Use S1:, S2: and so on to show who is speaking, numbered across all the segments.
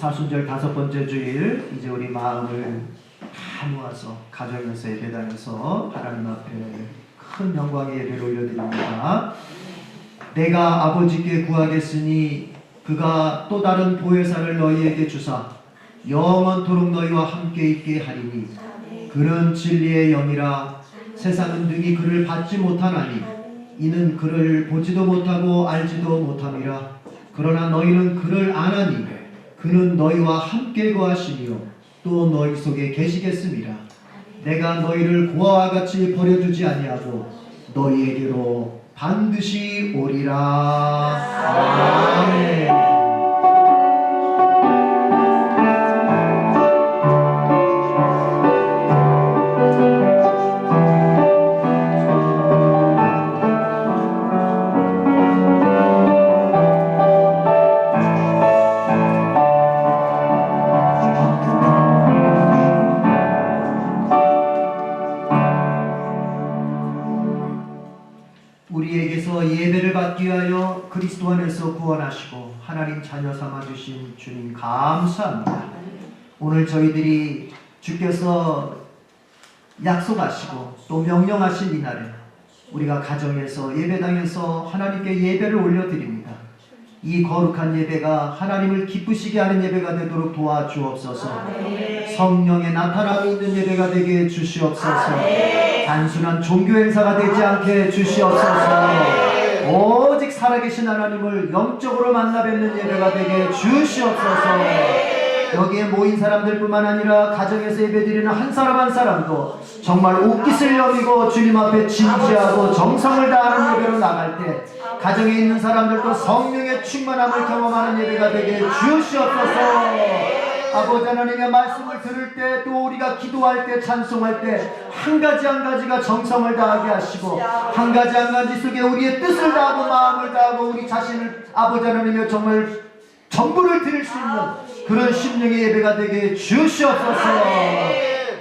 S1: 사순절 5번째 주일, 이제 우리 마음을 다 모아서 가정에서 예배당에서 하나님 앞에 큰 영광의 예배를 올려드립니다. 내가 아버지께 구하겠으니 그가 또 다른 보혜사를 너희에게 주사 영원토록 너희와 함께 있게 하리니 그는 진리의 영이라. 세상은 능히 그를 받지 못하나니 이는 그를 보지도 못하고 알지도 못함이라. 그러나 너희는 그를 아나니 그는 너희와 함께 거하시며 또 너희 속에 계시겠음이라. 내가 너희를 고아와 같이 버려두지 아니하고 너희에게로 반드시 오리라. 아멘. 우리에게서 예배를 받기 위하여 그리스도 안에서 구원하시고 하나님 자녀 삼아주신 주님 감사합니다. 오늘 저희들이 주께서 약속하시고 또 명령하신 이날에 우리가 가정에서 예배당에서 하나님께 예배를 올려드립니다. 이 거룩한 예배가 하나님을 기쁘시게 하는 예배가 되도록 도와주옵소서. 성령의 나타남이 있는 예배가 되게 해주시옵소서. 단순한 종교 행사가 되지 않게 해주시옵소서. 오직 살아계신 하나님을 영적으로 만나 뵙는 예배가 되게 해주시옵소서. 여기에 모인 사람들뿐만 아니라 가정에서 예배드리는 한 사람 한 사람도 정말 옷깃을 여미고 주님 앞에 진지하고 정성을 다하는 예배로 나갈 때 가정에 있는 사람들도 성령의 충만함을 경험하는 예배가 되게 해주시옵소서. 아버지 하나님의 말씀을 들을 때 또 우리가 기도할 때 찬송할 때 한 가지 한 가지가 정성을 다하게 하시고 한 가지 한 가지 속에 우리의 뜻을 다하고 마음을 다하고 우리 자신을 아버지 하나님의 정말 전부를 드릴 수 있는 그런 심령의 예배가 되게 주시옵소서.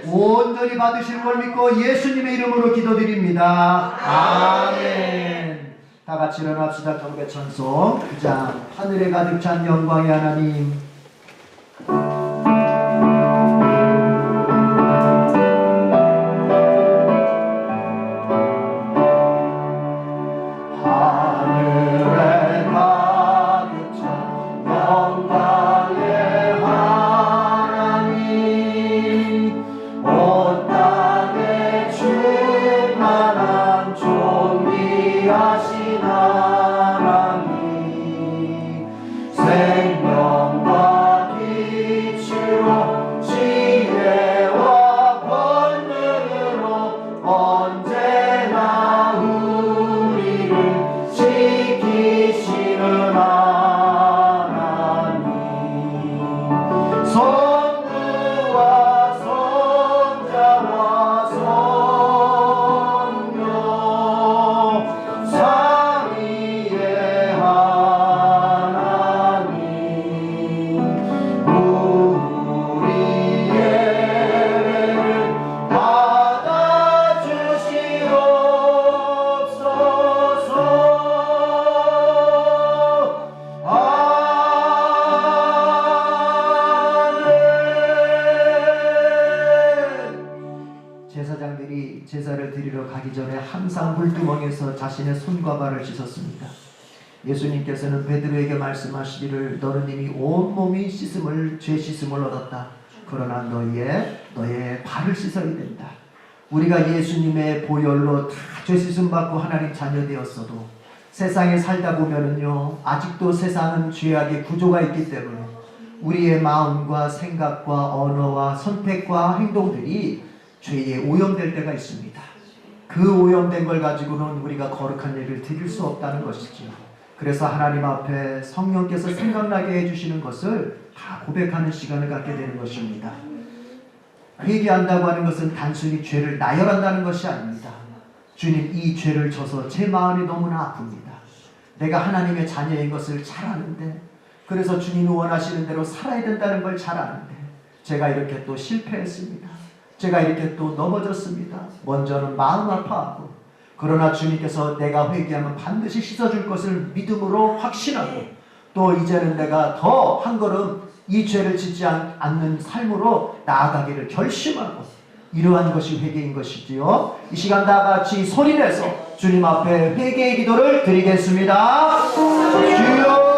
S1: 온전히 받으실 걸 믿고 예수님의 이름으로 기도드립니다. 아멘. 다 같이 일어납시다. 경배 찬송 9장 하늘에 가득 찬 영광의 하나님. 제사장들이 제사를 드리러 가기 전에 항상 물두멍에서 자신의 손과 발을 씻었습니다. 예수님께서는 베드로에게 말씀하시기를 너는 이미 온몸이 죄 씻음을 얻었다. 그러나 너의 발을 씻어야 된다. 우리가 예수님의 보혈로 다 죄 씻음 받고 하나님 자녀 되었어도 세상에 살다 보면은요 아직도 세상은 죄악의 구조가 있기 때문에 우리의 마음과 생각과 언어와 선택과 행동들이 죄에 오염될 때가 있습니다. 그 오염된 걸 가지고는 우리가 거룩한 예배를 드릴 수 없다는 것이죠. 그래서 하나님 앞에 성령께서 생각나게 해주시는 것을 다 고백하는 시간을 갖게 되는 것입니다. 회개한다고 하는 것은 단순히 죄를 나열한다는 것이 아닙니다. 주님, 이 죄를 져서 제 마음이 너무나 아픕니다. 내가 하나님의 자녀인 것을 잘 아는데, 그래서 주님이 원하시는 대로 살아야 된다는 걸 잘 아는데 제가 이렇게 또 실패했습니다. 제가 이렇게 또 넘어졌습니다. 먼저는 마음 아파하고, 그러나 주님께서 내가 회개하면 반드시 씻어줄 것을 믿음으로 확신하고, 또 이제는 내가 더 한 걸음 이 죄를 짓지 않는 삶으로 나아가기를 결심하고 이러한 것이 회개인 것이지요. 이 시간 다 같이 소리내서 주님 앞에 회개의 기도를 드리겠습니다. 주여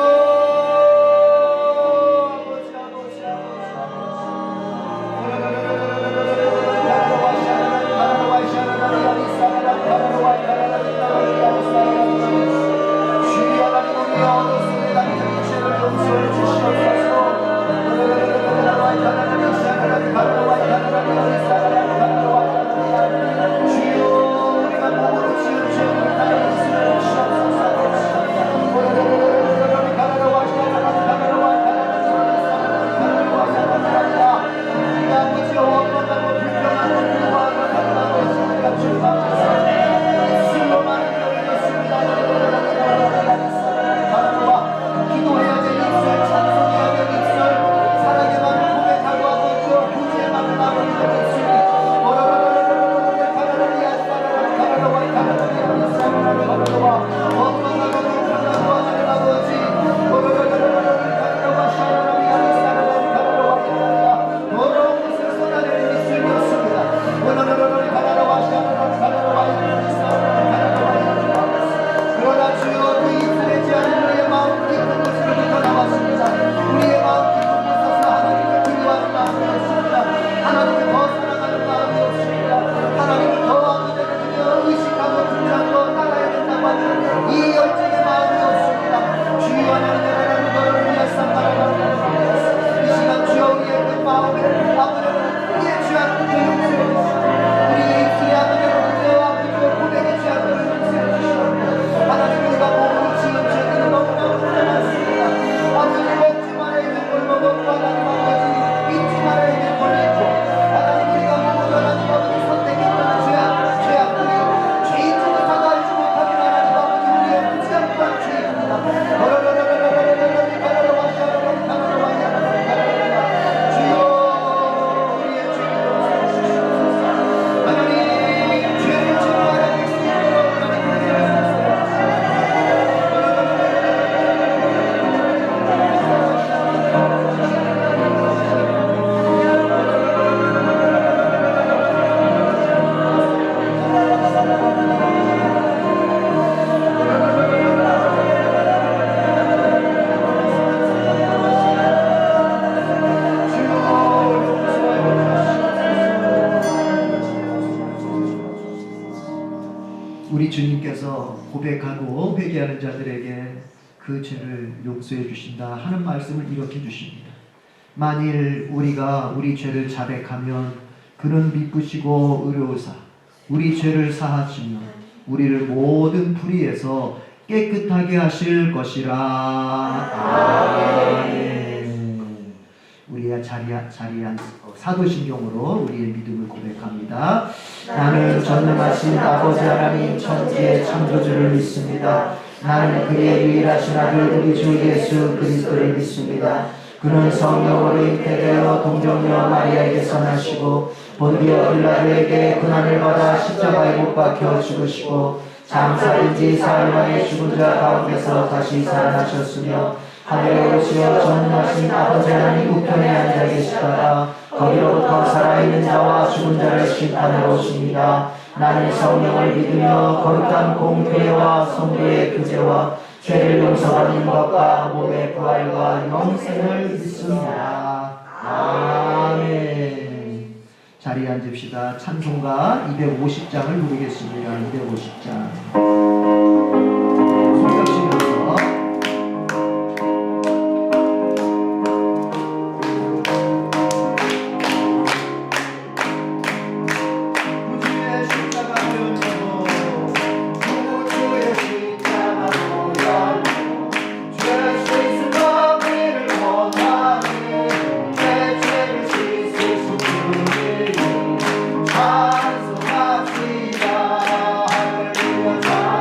S1: 우리 주님께서 고백하고 회개하는 자들에게 그 죄를 용서해 주신다 하는 말씀을 이렇게 주십니다. 만일 우리가 우리 죄를 자백하면 그는 미쁘시고 의로우사 우리 죄를 사하시며 우리를 모든 불의에서 깨끗하게 하실 것이라. 아멘. 우리가 자리한 사도신경으로 우리의 믿음을 고백합니다. 나는 전능하신 아버지 하나님 천지의 창조주를 믿습니다. 나는 그의 유일하신 아들 우리 주 예수 그리스도를 믿습니다. 그는 성령으로 잉태되어 동정녀 마리아에게서 나시고 본디오 빌라도에게 고난을 받아 십자가에 못 박혀 죽으시고 장사된 지 사흘 만에 죽은 자 가운데서 다시 살아나셨으며 하늘에 오르시어 전능하신 아버지 하나님 우편에 앉아 계시다가 거기로부터 살아있는 자와 죽은 자를 심판하러 오십니다. 나는 성령을 믿으며 거룩한 공교회와 성도의 교제와 죄를 용서받는 것과 몸의 부활과 영생을 믿습니다. 아멘. 자리에 앉읍시다. 찬송가 250장을 부르겠습니다. 250장.
S2: 찬송합시다. 할렐루야.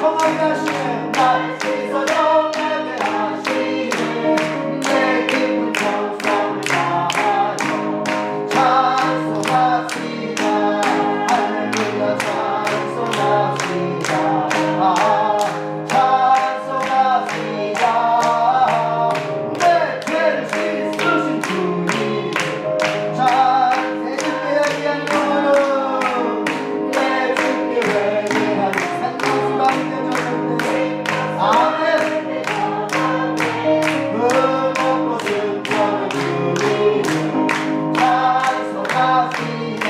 S1: 성하게 하시네 나를 씻어줘 예배하시네 내 기쁜 정성을 다하여 찬송합시다 할렐루야 찬송합시다 찬송합시다 내 죄를 씻으신 주님 내 주께 회개한 영혼은 내 주께 회개한 산명수가 믿어졌는데 아멘 그 먹고 승천을 누리는 찬송합시다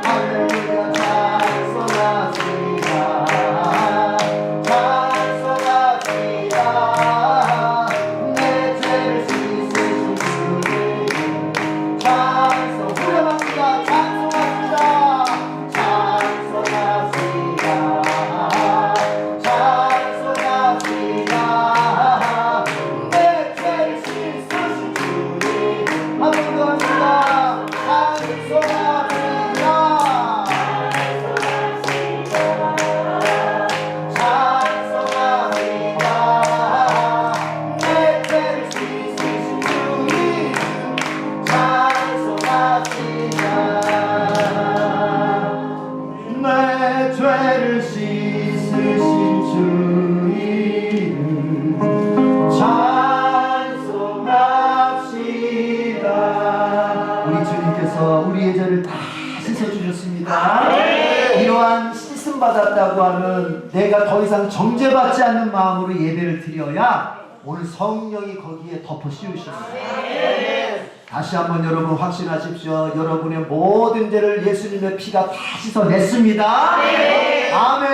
S1: 할렐루야 찬송합시다 찬송합시다 내 죄를 씻으신 주님 찬송 후렴합니다 찬송합시다 찬송합시다 찬송합시다 내 죄를 씻으신 주님 한 번 더 합니다 찬송합시다 찬송합니다 내 죄를 씻으신 주님 찬송합시다 내 죄를 씻으신 주님 찬송합시다 우리 주님께서 우리의 죄를 다 씻어주셨습니다 이러한 씻음 받았다고 하는 내가 더 이상 정죄받지 않는 마음으로 예배를 드려야 오늘 성령이 거기에 덮어 씌우십니다 다시 한번 여러분 확신하십시오. 여러분의 모든 죄를 예수님의 피가 다 씻어냈습니다. 아멘.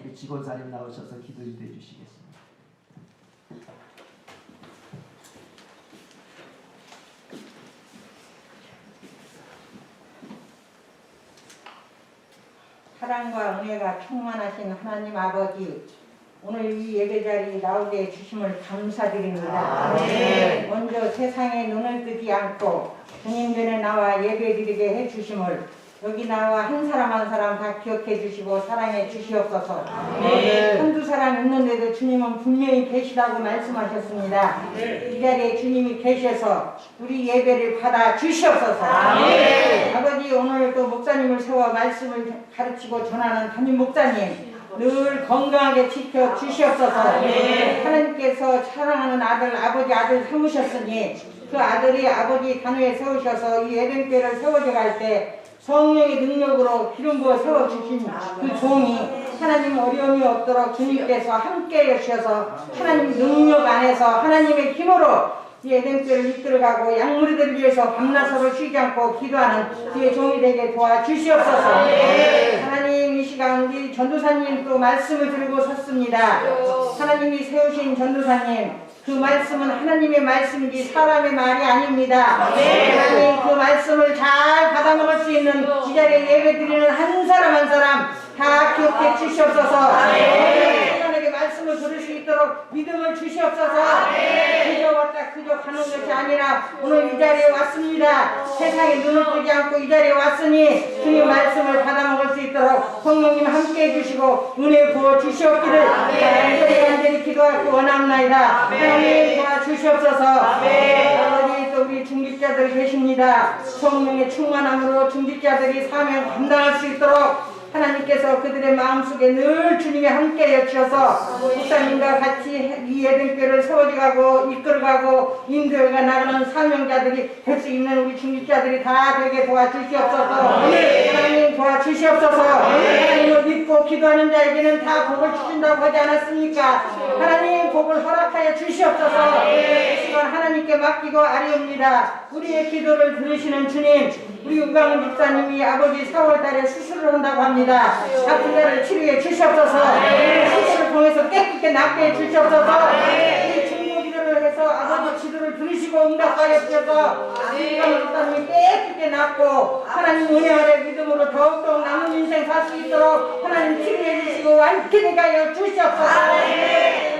S1: 우리 직원사님 나오셔서 기도 좀 해주시겠습니다.
S2: 사랑과 은혜가 충만하신 하나님 아버지, 오늘 이 예배 자리에 나오게 해주심을 감사드립니다. 먼저 세상에 눈을 뜨지 않고 주님 전에 나와 예배 드리게 해주심을 여기 나와 한 사람 한 사람 다 기억해 주시고 사랑해 주시옵소서. 한두 사람 있는데도 주님은 분명히 계시다고 말씀하셨습니다. 이 자리에 주님이 계셔서 우리 예배를 받아 주시옵소서. 아버지, 오늘 또 목사님을 세워 말씀을 가르치고 전하는 담임 목사님 늘 건강하게 지켜 주시옵소서. 하나님께서 사랑하는 아들 아들 삼으셨으니 그 아들이 아버지 단위에 세우셔서 이 에덴교회를 세워져 갈 때 성령의 능력으로 기름 부어 세워주신 그 종이 하나님 어려움이 없도록 주님께서 함께 해주셔서 하나님 능력 안에서 하나님의 힘으로 이 에덴교회를 이끌어가고 양무리들을 위해서 밤낮으로 쉬지 않고 기도하는 그의 종이 되게 도와주시옵소서. 하나님, 이 시간 우리 전도사님 또 말씀을 들고 섰습니다. 하나님이 세우신 전도사님, 그 말씀은 하나님의 말씀이지 사람의 말이 아닙니다. 하나님, 그 말씀을 잘 받아먹을 수 있는 이 자리에 예배드리는 한 사람 한 사람 다 기억해 주시옵소서. 하나님의 말씀을 들을 수 있도록 믿음을 주시옵소서. 그저 왔다 그저 가는 것이 아니라 오늘 이 자리에 왔습니다. 세상에 눈을 뜨지 않고 이 자리에 왔으니 주님 말씀을 받아먹을 수 있도록 성령님 함께 해주시고 은혜 부어 주시옵기를 간절히 기도하고 원합나이다. 하나님 도와주시옵소서. 아버지, 또 우리 중직자들 계십니다. 성령의 충만함으로 중직자들이 사명 감당할 수 있도록 하나님께서 그들의 마음속에 늘 주님이 함께 해주셔서 목사님과 같이 이 에덴교회를 세워져가고 이끌어가고 인도해가 나가는 사명자들이 될 수 있는 우리 중직자들이 다 되게 도와주시옵소서. 하나님 도와주시옵소서. 하나님을 믿고 기도하는 자에게는 다 복을 주신다고 하지 않았습니까? 하나님 복을 허락하여 주시옵소서. 이 시간 하나님께 맡기고 아뢰옵니다. 우리의 기도를 들으시는 주님, 우리 우광훈 집사님이 아버지 4월달에 수술을 한다고 합니다. 아픈 자를 치료해 주시옵소서. 수술을 통해서 깨끗게 낫게 해 주시옵소서. 우리 중보기도를 해서 아버지 기도를 들으시고 응답하여 주셔서 우광훈 집사님이 깨끗게 낫고 하나님 은혜 아래 믿음으로 더욱더 남은 인생 살 수 있도록 하나님 치료해 주시고 완쾌하게 하여 주시옵소서.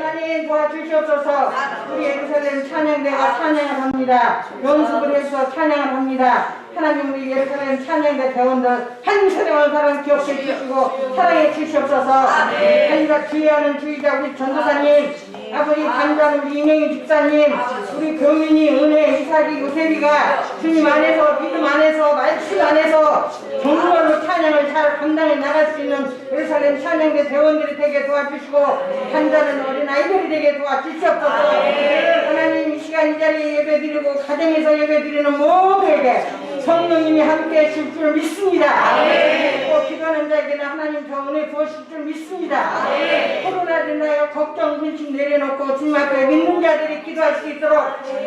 S2: 하나님 도와주시옵소서. 우리 예루살렘 찬양대가 찬양을 합니다. 연습을 해서 찬양을 합니다. 하나님, 우리 예루살렘 찬양대 대원들 한 사람 한 사람 기억해 주시고 사랑해 주시옵소서. 우리가 주의하는 주의자 우리 전도사님, 아버지 단장 우리 인영희 집사님, 우리 교민이 은혜 이삭이 요셉이가 주님 안에서 믿음 안에서 말씀 안에서 정말로 찬양을 잘 감당해 나갈 수 있는 예루살렘 찬양대 대원들이 되게 도와주시고 단장은 어린 아이들이 되게 도와주시옵소서. 하나님 이 시간 이 자리에 예배드리고 가정에서 예배드리는 모두에게 성령님이 함께 해줄 줄 믿습니다. 또 기도하는 자에게는 하나님 더 은혜 부으실 줄 믿습니다. 코로나로 인하여 걱정 근심 내려놓고 주님 앞에 믿는 자들이 기도할 수 있도록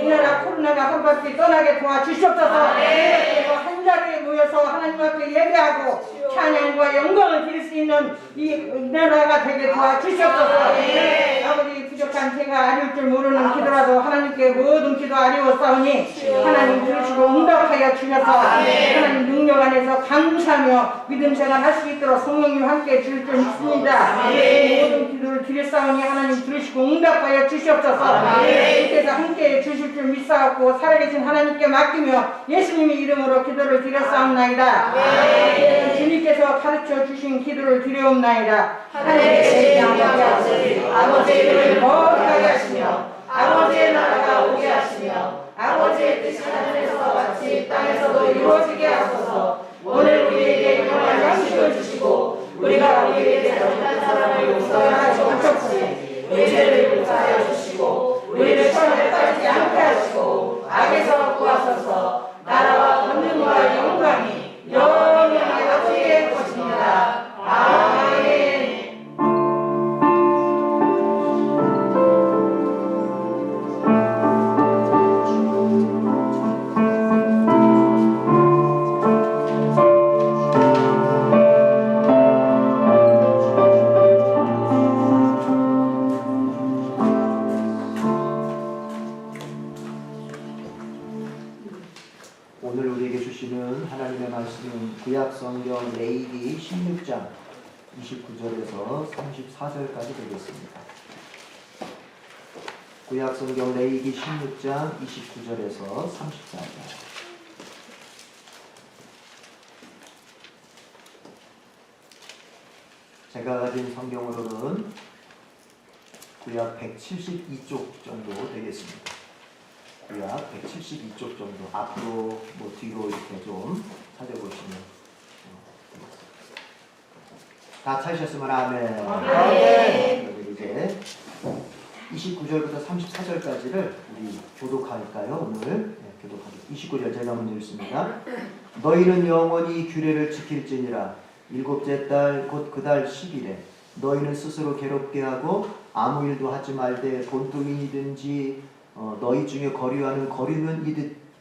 S2: 이 나라 코로나가 한바퀴 떠나게 도와주시옵소서. 그리고 한 자리에 모여서 하나님 앞에 예배하고 찬양과 영광을 드릴 수 있는 이 나라가 되게 도와주시옵소서. 아버지 부족한 제가 아릴 줄 모르는 기도라도 하나님께 모든 기도 아리웠사오니 하나님 들으시고 응답하여 주셔서 하나님 능력 안에서 감사하며 믿음 생활할 수 있도록 성령님 함께 해줄 줄 믿습니다. 모든 기도를 드렸사오니 하나님 들으시고 응답하여 주시옵소서. 주께서 함께 해주실 줄 믿사옵고 살아계신 하나님께 맡기며 예수님의 이름으로 기도를 드렸사옵나이다. 주님께서 가르쳐 주신 기도를 드려옵나이다. 하나님의 아버지의 이름을 거룩하게 하시며 아버지의 나라가 오게 하시며 아버지의 뜻이 하늘에서 같이 땅에서도 이루어지게 하소서. 오늘 우리에게 일용할 양식을 주시고 우리가 우리에게 잘못한 사람을 용서하지 않겠지. 우리 죄를 용서하여 주시고 우리를 시험에 빠지지 않게 하시고 악에서 구하소서. 나라와 권능과 영광이 영원히 아버지의 것입니다. 아멘.
S1: 오늘 우리에게 주시는 하나님의 말씀은 구약성경 레위기 16장 29절에서 34절까지 되겠습니다. 구약성경 레위기 16장 29절에서 34절. 제가 가진 성경으로는 구약 172쪽 정도 되겠습니다. 구약 172쪽 정도 앞으로 뒤로 이렇게 좀 찾아보시면 다 찾으셨으면 아멘. 아멘. 이제 29절부터 34절까지를 우리 교독할까요? 오늘 교독하겠습니다. 29절 제가 먼저 읽습니다. 너희는 영원히 규례를 지킬지니라. 일곱째 달 곧 그 달 10일에 너희는 스스로 괴롭게 하고 아무 일도 하지 말되 본뚱이든지 너희 중에 거류하는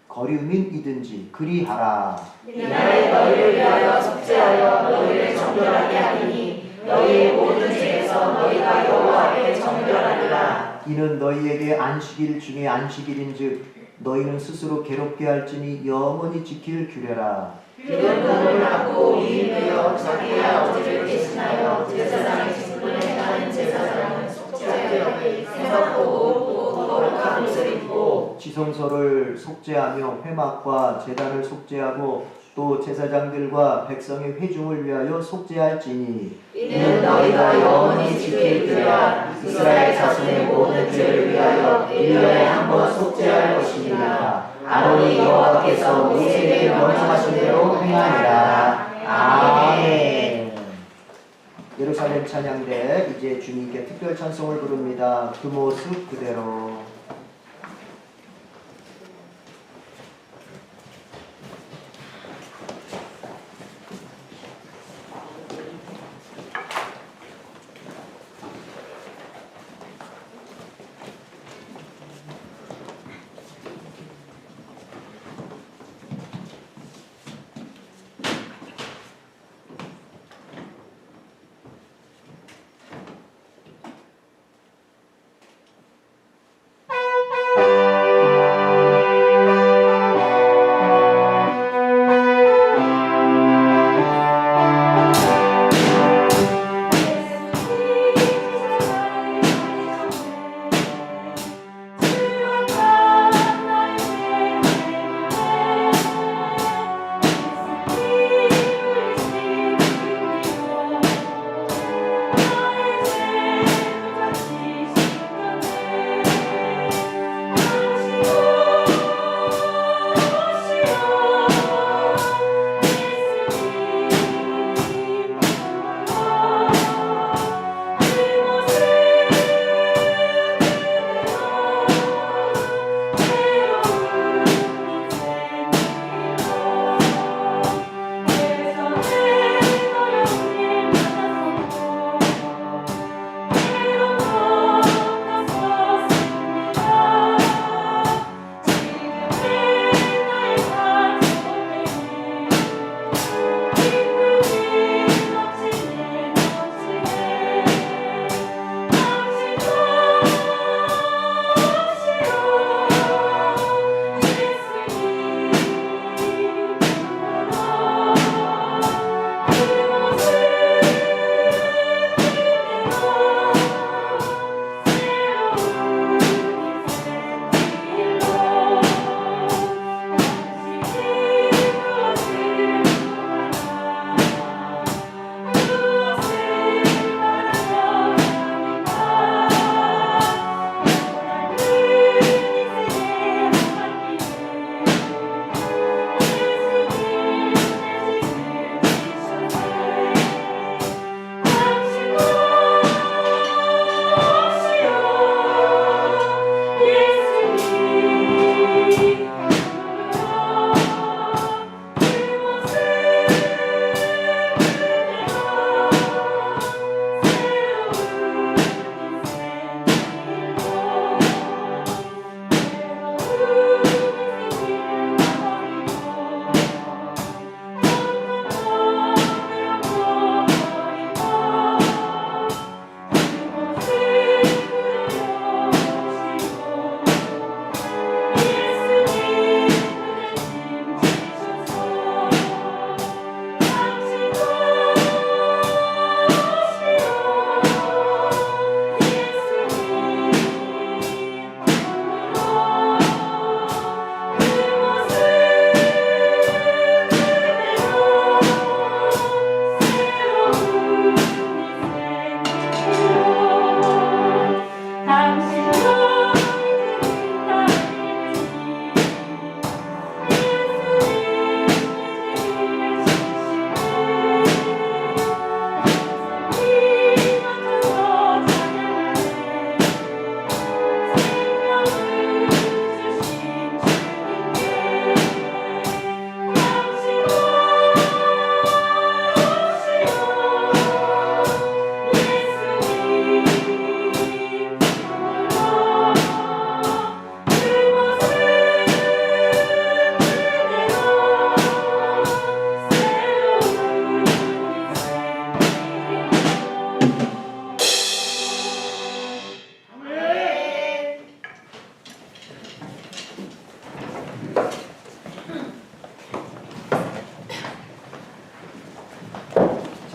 S1: 거류민이든지 그리하라.
S3: 이날에 너희를 위하여 속죄하여 너희를 정결하게 하리니 너희의 모든 죄에서 너희가 여호와 앞에 정결하리라.
S1: 이는 너희에게 안식일 중에 안식일인즉 너희는 스스로 괴롭게 할지니 영원히 지킬 규례라.
S3: 그는 돈을 받고 위임되어 자기의 아버지를 대신하여 제사장의 직분을 행하는 제사장은 속죄하여 생각보고 거룩한 옷을 입고
S1: 지성소를 속죄하며 회막과 제단을 속죄하고 또 제사장들과 백성의 회중을 위하여 속죄할지니
S3: 이는 너희가 영원히 지킬 규례라. 이스라엘 자손의 모든 죄를 위하여 1년에 한 번 속죄할 것이니라. 아론이 여호와께서 모세에게 명령하신 대로 행하니라. 아멘.
S1: 예루살렘 찬양대 이제 주님께 특별 찬송을 부릅니다. 그 모습 그대로.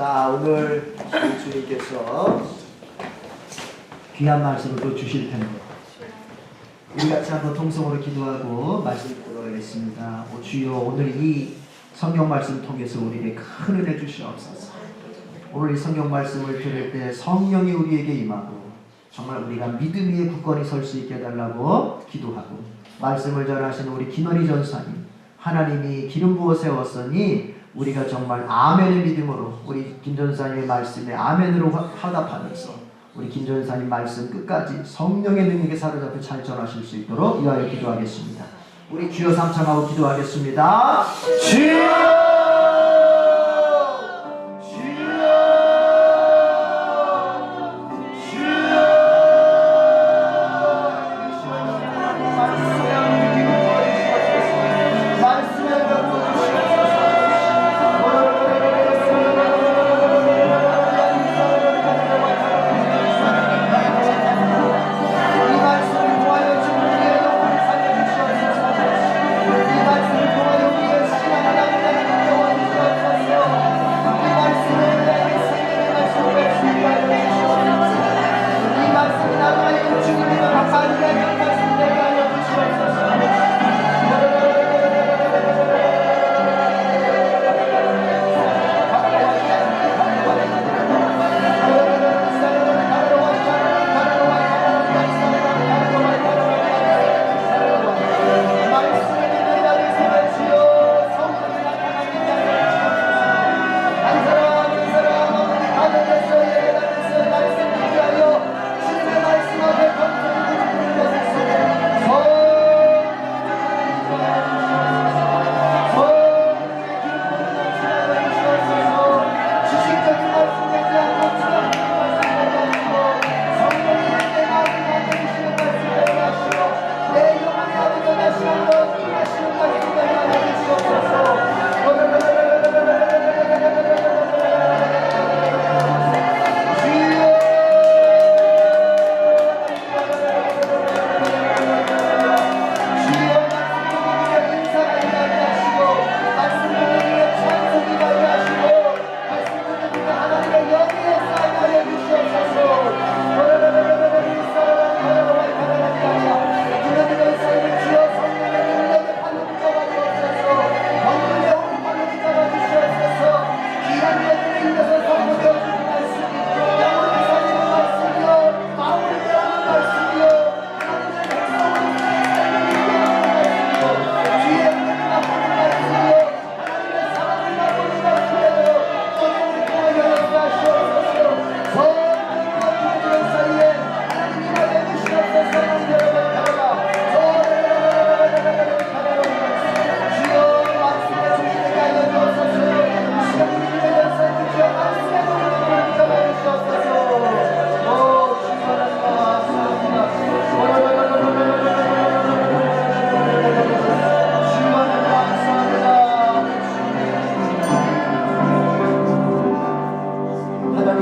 S1: 자, 오늘 우리 주님께서 귀한 말씀을 또 주실 텐데 우리 같이 한번 통성으로 기도하고 말씀 듣도록 하겠습니다. 오 주여, 오늘 이 성경 말씀 통해서 우리에게 큰 은혜 주시옵소서. 오늘 이 성경 말씀을 들을 때 성령이 우리에게 임하고 정말 우리가 믿음 위에 굳건히 설 수 있게 해달라고 기도하고, 말씀을 전하시는 우리 김원희 전사님, 하나님이 기름 부어 세웠으니 우리가 정말 아멘의 믿음으로 우리 김 전사님의 말씀에 아멘으로 화답하면서 우리 김 전사님 말씀 끝까지 성령의 능력에 사로잡혀 잘 전하실 수 있도록 위하여 기도하겠습니다. 우리 주여 삼창하고 기도하겠습니다. 주여!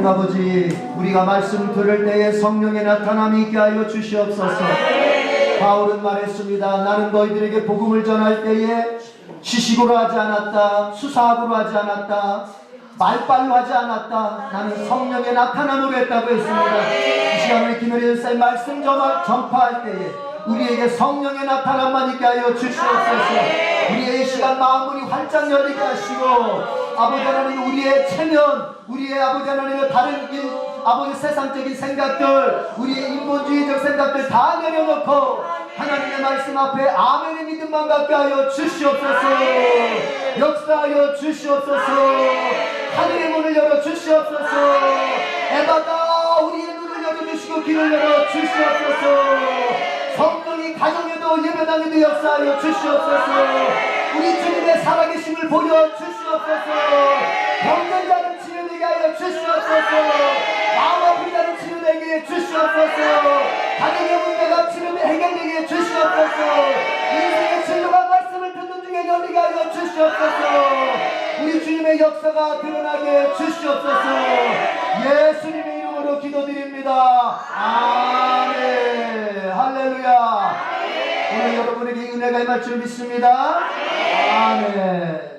S1: 아버지, 우리가 말씀 들을 때에 성령의 나타남이 있게 하여 주시옵소서. 바울은 말했습니다. 나는 너희들에게 복음을 전할 때에 지식으로 하지 않았다, 수사학으로 하지 않았다, 말빨로 하지 않았다. 나는 성령의 나타남으로 했다고 했습니다. 이 시간 우리 김혜리 선생님 말씀 전파할 때에 우리에게 성령의 나타남만 있게 하여 주시옵소서. 우리의 시간 마음문이 활짝 열리게 하시고, 아버지 하나님, 우리의 체면, 우리의 아버지 하나님의 다른 아버지 세상적인 생각들, 우리의 인본주의적 생각들 다 내려놓고 하나님의 말씀 앞에 아멘의 믿음만 갖게 하여 주시옵소서. 역사하여 주시옵소서. 하늘의 문을 열어 주시옵소서. 에바다 우리의 눈을 열어주시고 귀를 열어 주시옵소서. 성령이 가정에도 예배당에도 역사하여 주시옵소서. 우리 주님의 살아계심을 보여 주시옵소서. 병든 자는 치료되게 하여 주시옵소서. 마음 아픈 자는 치료되게 주시옵소서. 가정의 문제가 해결되게 주시옵소서. 인생의 진로가 말씀을 듣는 중에 열리게 하여 주시옵소서. 우리 주님의 역사가 드러나게 주시옵소서. 예수님의 이름으로 기도드립니다. 아멘. 할렐루야. 오늘 여러분에게 은혜가 임할 줄 믿습니다. 아멘.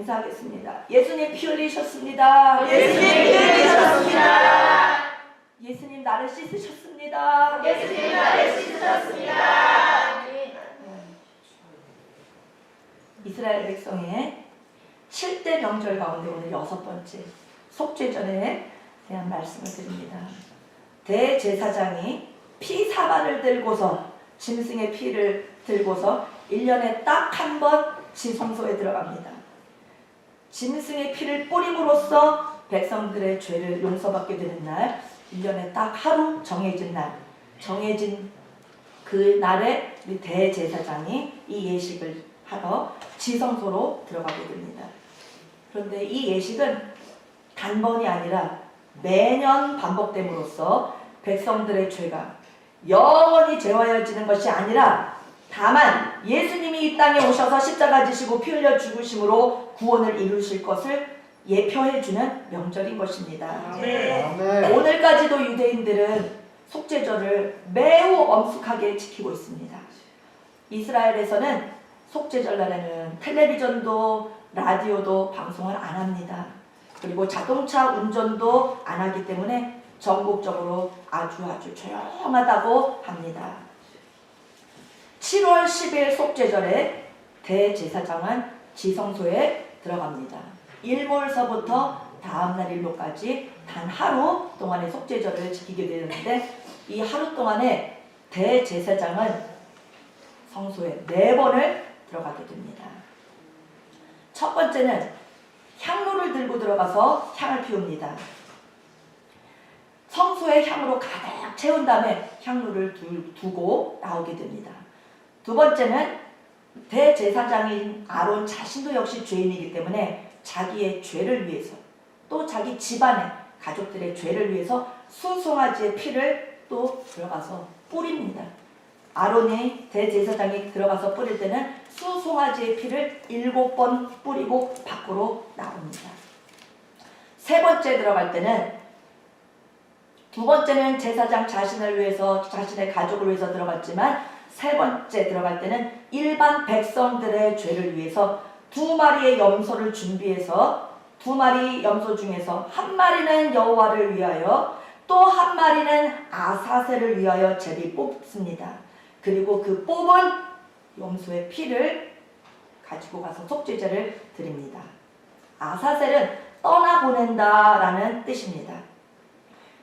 S4: 인사하겠습니다. 예수님 피 흘리셨습니다.
S3: 예수님 피 흘리셨습니다.
S4: 예수님 나를 씻으셨습니다.
S3: 예수님 나를 씻으셨습니다.
S4: 이스라엘 백성의 7대 명절 가운데 오늘 6번째 속죄전에 대한 말씀을 드립니다. 대제사장이 피 사발을 들고서 짐승의 피를 들고서 1년에 딱 한 번 지성소에 들어갑니다. 짐승의 피를 뿌림으로써 백성들의 죄를 용서받게 되는 날, 1년에 딱 하루 정해진 날, 정해진 그 날에 우리 대제사장이 이 예식을 하러 지성소로 들어가게 됩니다. 그런데 이 예식은 단번이 아니라 매년 반복됨으로써 백성들의 죄가 영원히 제하여지는 것이 아니라 다만 예수님이 이 땅에 오셔서 십자가 지시고 피 흘려 죽으심으로 구원을 이루실 것을 예표해주는 명절인 것입니다.
S1: 아멘.
S4: 오늘까지도 유대인들은 속죄절을 매우 엄숙하게 지키고 있습니다. 이스라엘에서는 속죄절 날에는 텔레비전도 라디오도 방송을 안 합니다. 그리고 자동차 운전도 안 하기 때문에 전국적으로 아주 조용하다고 합니다. 7월 10일 속죄절에 대제사장은 지성소에 들어갑니다. 일몰서부터 다음날 일몰까지 단 하루 동안의 속죄절을 지키게 되는데 이 하루 동안에 대제사장은 성소에 4번을 들어가게 됩니다. 첫 번째는 향로를 들고 들어가서 향을 피웁니다. 성소에 향으로 가득 채운 다음에 향로를 두고 나오게 됩니다. 두 번째는 대제사장인 아론 자신도 역시 죄인이기 때문에 자기의 죄를 위해서 또 자기 집안의 가족들의 죄를 위해서 수송아지의 피를 또 들어가서 뿌립니다. 아론이 대제사장이 들어가서 뿌릴 때는 수송아지의 피를 7번 뿌리고 밖으로 나옵니다. 세 번째 들어갈 때는 두 번째는 제사장 자신을 위해서 자신의 가족을 위해서 들어갔지만 세 번째 들어갈 때는 일반 백성들의 죄를 위해서 2마리의 염소를 준비해서 2마리 염소 중에서 1마리는 여호와를 위하여 또 1마리는 아사셀을 위하여 제비 뽑습니다. 그리고 그 뽑은 염소의 피를 가지고 가서 속죄제를 드립니다. 아사셀은 떠나보낸다라는 뜻입니다.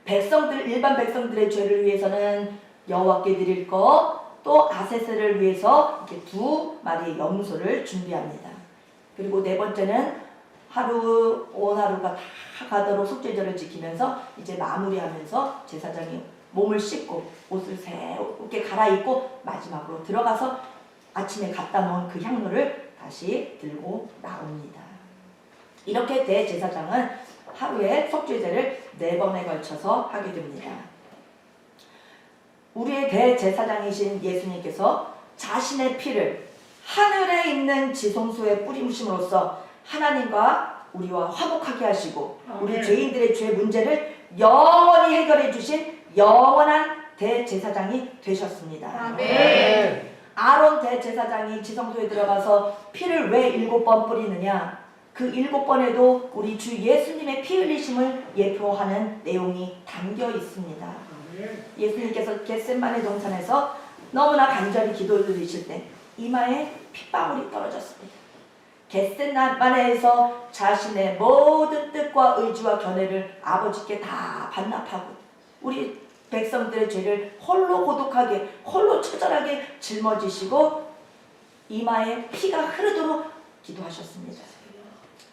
S4: 일반 백성들의 죄를 위해서는 여호와께 드릴 것, 또 아세셀을 위해서 이렇게 2마리의 염소를 준비합니다. 그리고 네 번째는 온 하루가 다 가도록 속죄절을 지키면서 이제 마무리하면서 제사장이 몸을 씻고 옷을 새롭게 갈아입고 마지막으로 들어가서 아침에 갖다 놓은 그 향로를 다시 들고 나옵니다. 이렇게 대제사장은 하루에 속죄제를 4번에 걸쳐서 하게 됩니다. 우리의 대제사장이신 예수님께서 자신의 피를 하늘에 있는 지성소에 뿌리심으로써 하나님과 우리와 화목하게 하시고 우리 죄인들의 죄 문제를 영원히 해결해 주신 영원한 대제사장이 되셨습니다.
S3: 아멘.
S4: 아론 대제사장이 지성소에 들어가서 피를 왜 7번 뿌리느냐? 그 7번에도 우리 주 예수님의 피 흘리심을 예표하는 내용이 담겨 있습니다. 예수님께서 겟세마네 동산에서 너무나 간절히 기도를 드리실 때 이마에 핏방울이 떨어졌습니다. 겟세마네에서 자신의 모든 뜻과 의지와 견해를 아버지께 다 반납하고 우리 백성들의 죄를 홀로 고독하게 홀로 처절하게 짊어지시고 이마에 피가 흐르도록 기도하셨습니다.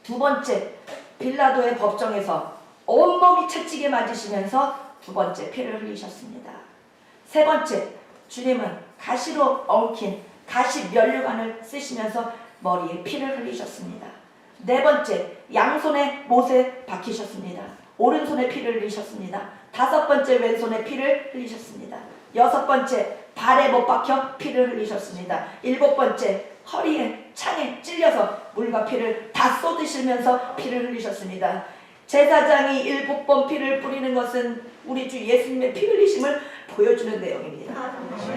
S4: 두 번째, 빌라도의 법정에서 온몸이 채찍에 맞으시면서 2번째 피를 흘리셨습니다. 세 번째, 주님은 가시로 엉킨 가시 면류관을 쓰시면서 머리에 피를 흘리셨습니다. 네 번째, 양손에 못에 박히셨습니다. 오른손에 피를 흘리셨습니다. 5번째, 왼손에 피를 흘리셨습니다. 6번째, 발에 못 박혀 피를 흘리셨습니다. 7번째, 허리에 창에 찔려서 물과 피를 다 쏟으시면서 피를 흘리셨습니다. 제사장이 7번 피를 뿌리는 것은 우리 주 예수님의 피 흘리심을 보여주는 내용입니다.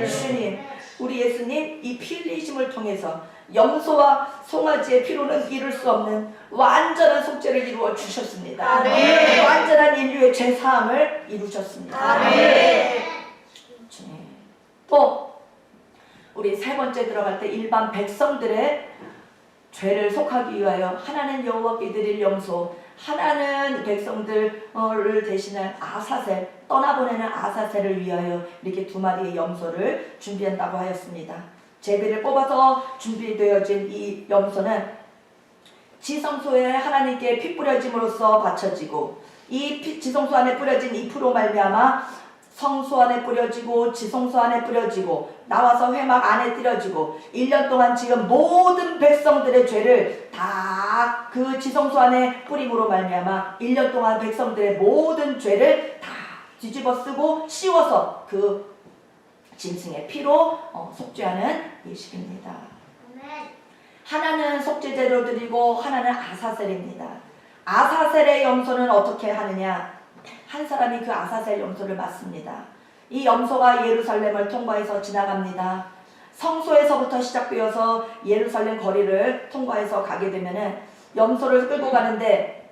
S4: 주님, 우리 예수님 이 피 흘리심을 통해서 염소와 송아지의 피로는 이룰 수 없는 완전한 속죄를 이루어 주셨습니다.
S3: 아멘.
S4: 완전한 인류의 죄사함을 이루셨습니다.
S3: 아멘.
S4: 또 우리 세 번째 들어갈 때 일반 백성들의 죄를 속하기 위하여 하나는 여호와께 드릴 염소, 하나는 백성들을 대신할 아사셀, 떠나보내는 아사셀을 위하여 이렇게 두 마리의 염소를 준비한다고 하였습니다. 제비를 뽑아서 준비되어진 이 염소는 지성소에 하나님께 피 뿌려짐으로써 바쳐지고, 이 지성소 안에 뿌려진 이 피로 말미암아 성소 안에 뿌려지고 지성소 안에 뿌려지고 나와서 회막 안에 뿌려지고 1년 동안 지금 모든 백성들의 죄를 다 그 지성소 안에 뿌림으로 말미암아 1년 동안 백성들의 모든 죄를 다 뒤집어 쓰고 씌워서 그 짐승의 피로 속죄하는 예식입니다. 하나는 속죄제로 드리고 하나는 아사셀입니다. 아사셀의 염소는 어떻게 하느냐? 한 사람이 그 아사셀 염소를 맡습니다. 이 염소가 예루살렘을 통과해서 지나갑니다. 성소에서부터 시작되어서 예루살렘 거리를 통과해서 가게 되면은 염소를 끌고 가는데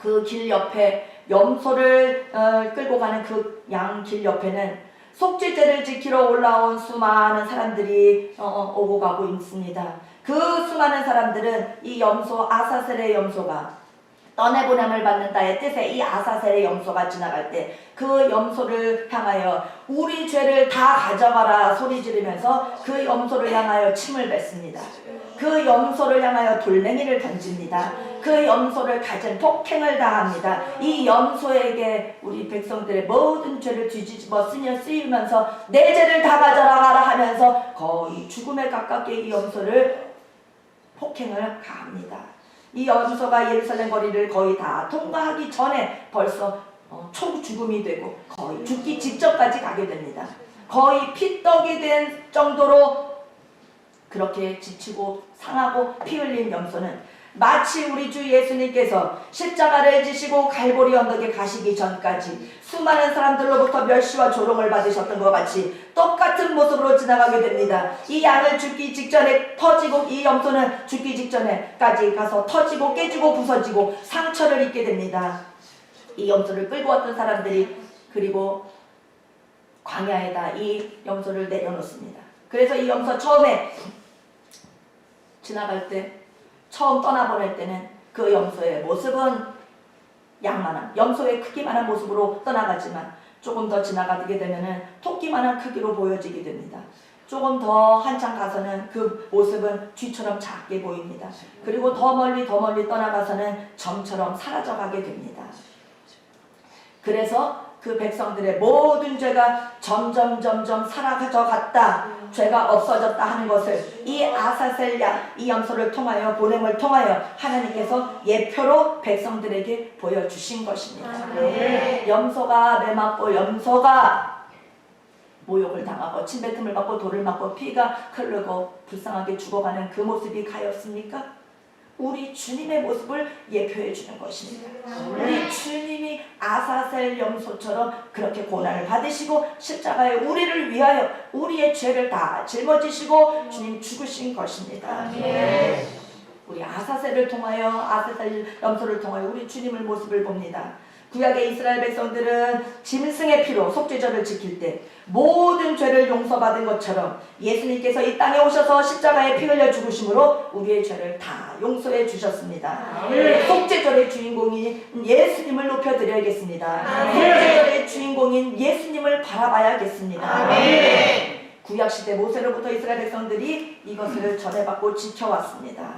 S4: 그 길 옆에 염소를 끌고 가는 그 양 길 옆에는 속죄제를 지키러 올라온 수많은 사람들이 오고 가고 있습니다. 그 수많은 사람들은 이 염소 아사셀의 염소가 떠내보냄을 받는다의 뜻에 이 아사셀의 염소가 지나갈 때 그 염소를 향하여 우리 죄를 다 가져가라 소리 지르면서 그 염소를 향하여 침을 뱉습니다. 그 염소를 향하여 돌멩이를 던집니다. 그 염소를 가진 폭행을 당합니다. 이 염소에게 우리 백성들의 모든 죄를 뒤집어 쓰이면서 내 죄를 다 가져가라 하면서 거의 죽음에 가깝게 이 염소를 폭행을 가합니다. 이 염소가 예루살렘 거리를 거의 다 통과하기 전에 벌써 초죽음이 되고 거의 죽기 직전까지 가게 됩니다. 거의 피떡이 된 정도로 그렇게 지치고 상하고 피 흘린 염소는 마치 우리 주 예수님께서 십자가를 지시고 갈보리 언덕에 가시기 전까지 수많은 사람들로부터 멸시와 조롱을 받으셨던 것 같이 똑같은 모습으로 지나가게 됩니다. 이 양을 죽기 직전에 터지고 이 염소는 죽기 직전에까지 가서 터지고 깨지고 부서지고 상처를 입게 됩니다. 이 염소를 끌고 왔던 사람들이 그리고 광야에다 이 염소를 내려놓습니다. 그래서 이 염소 처음에 지나갈 때 처음 떠나보낼 때는 그 염소의 모습은 양만한 염소의 크기만한 모습으로 떠나가지만 조금 더 지나가게 되면은 토끼만한 크기로 보여지게 됩니다. 조금 더 한참 가서는 그 모습은 쥐처럼 작게 보입니다. 그리고 더 멀리 떠나가서는 점처럼 사라져가게 됩니다. 그래서 그 백성들의 모든 죄가 점점 사라져 갔다, 죄가 없어졌다 하는 것을 이 아사셀 양, 이 염소를 통하여 보냄을 통하여 하나님께서 예표로 백성들에게 보여주신 것입니다. 염소가 매맞고 염소가 모욕을 당하고 침뱉음을 받고 돌을 맞고 피가 흐르고 불쌍하게 죽어가는 그 모습이 가였습니까? 우리 주님의 모습을 예표해 주는 것입니다. 우리 주님이 아사셀 염소처럼 그렇게 고난을 받으시고 십자가에 우리를 위하여 우리의 죄를 다 짊어지시고 주님 죽으신 것입니다. 우리 아사셀을 통하여 아사셀 염소를 통하여 우리 주님의 모습을 봅니다. 구약의 이스라엘 백성들은 짐승의 피로 속죄절을 지킬 때 모든 죄를 용서받은 것처럼 예수님께서 이 땅에 오셔서 십자가에 피 흘려 죽으심으로 우리의 죄를 다 용서해 주셨습니다. 속죄절의 주인공인 예수님을 높여드려야겠습니다. 속죄절의 주인공인 예수님을 바라봐야겠습니다. 구약시대 모세로부터 이스라엘 백성들이 이것을 전해받고 지켜왔습니다.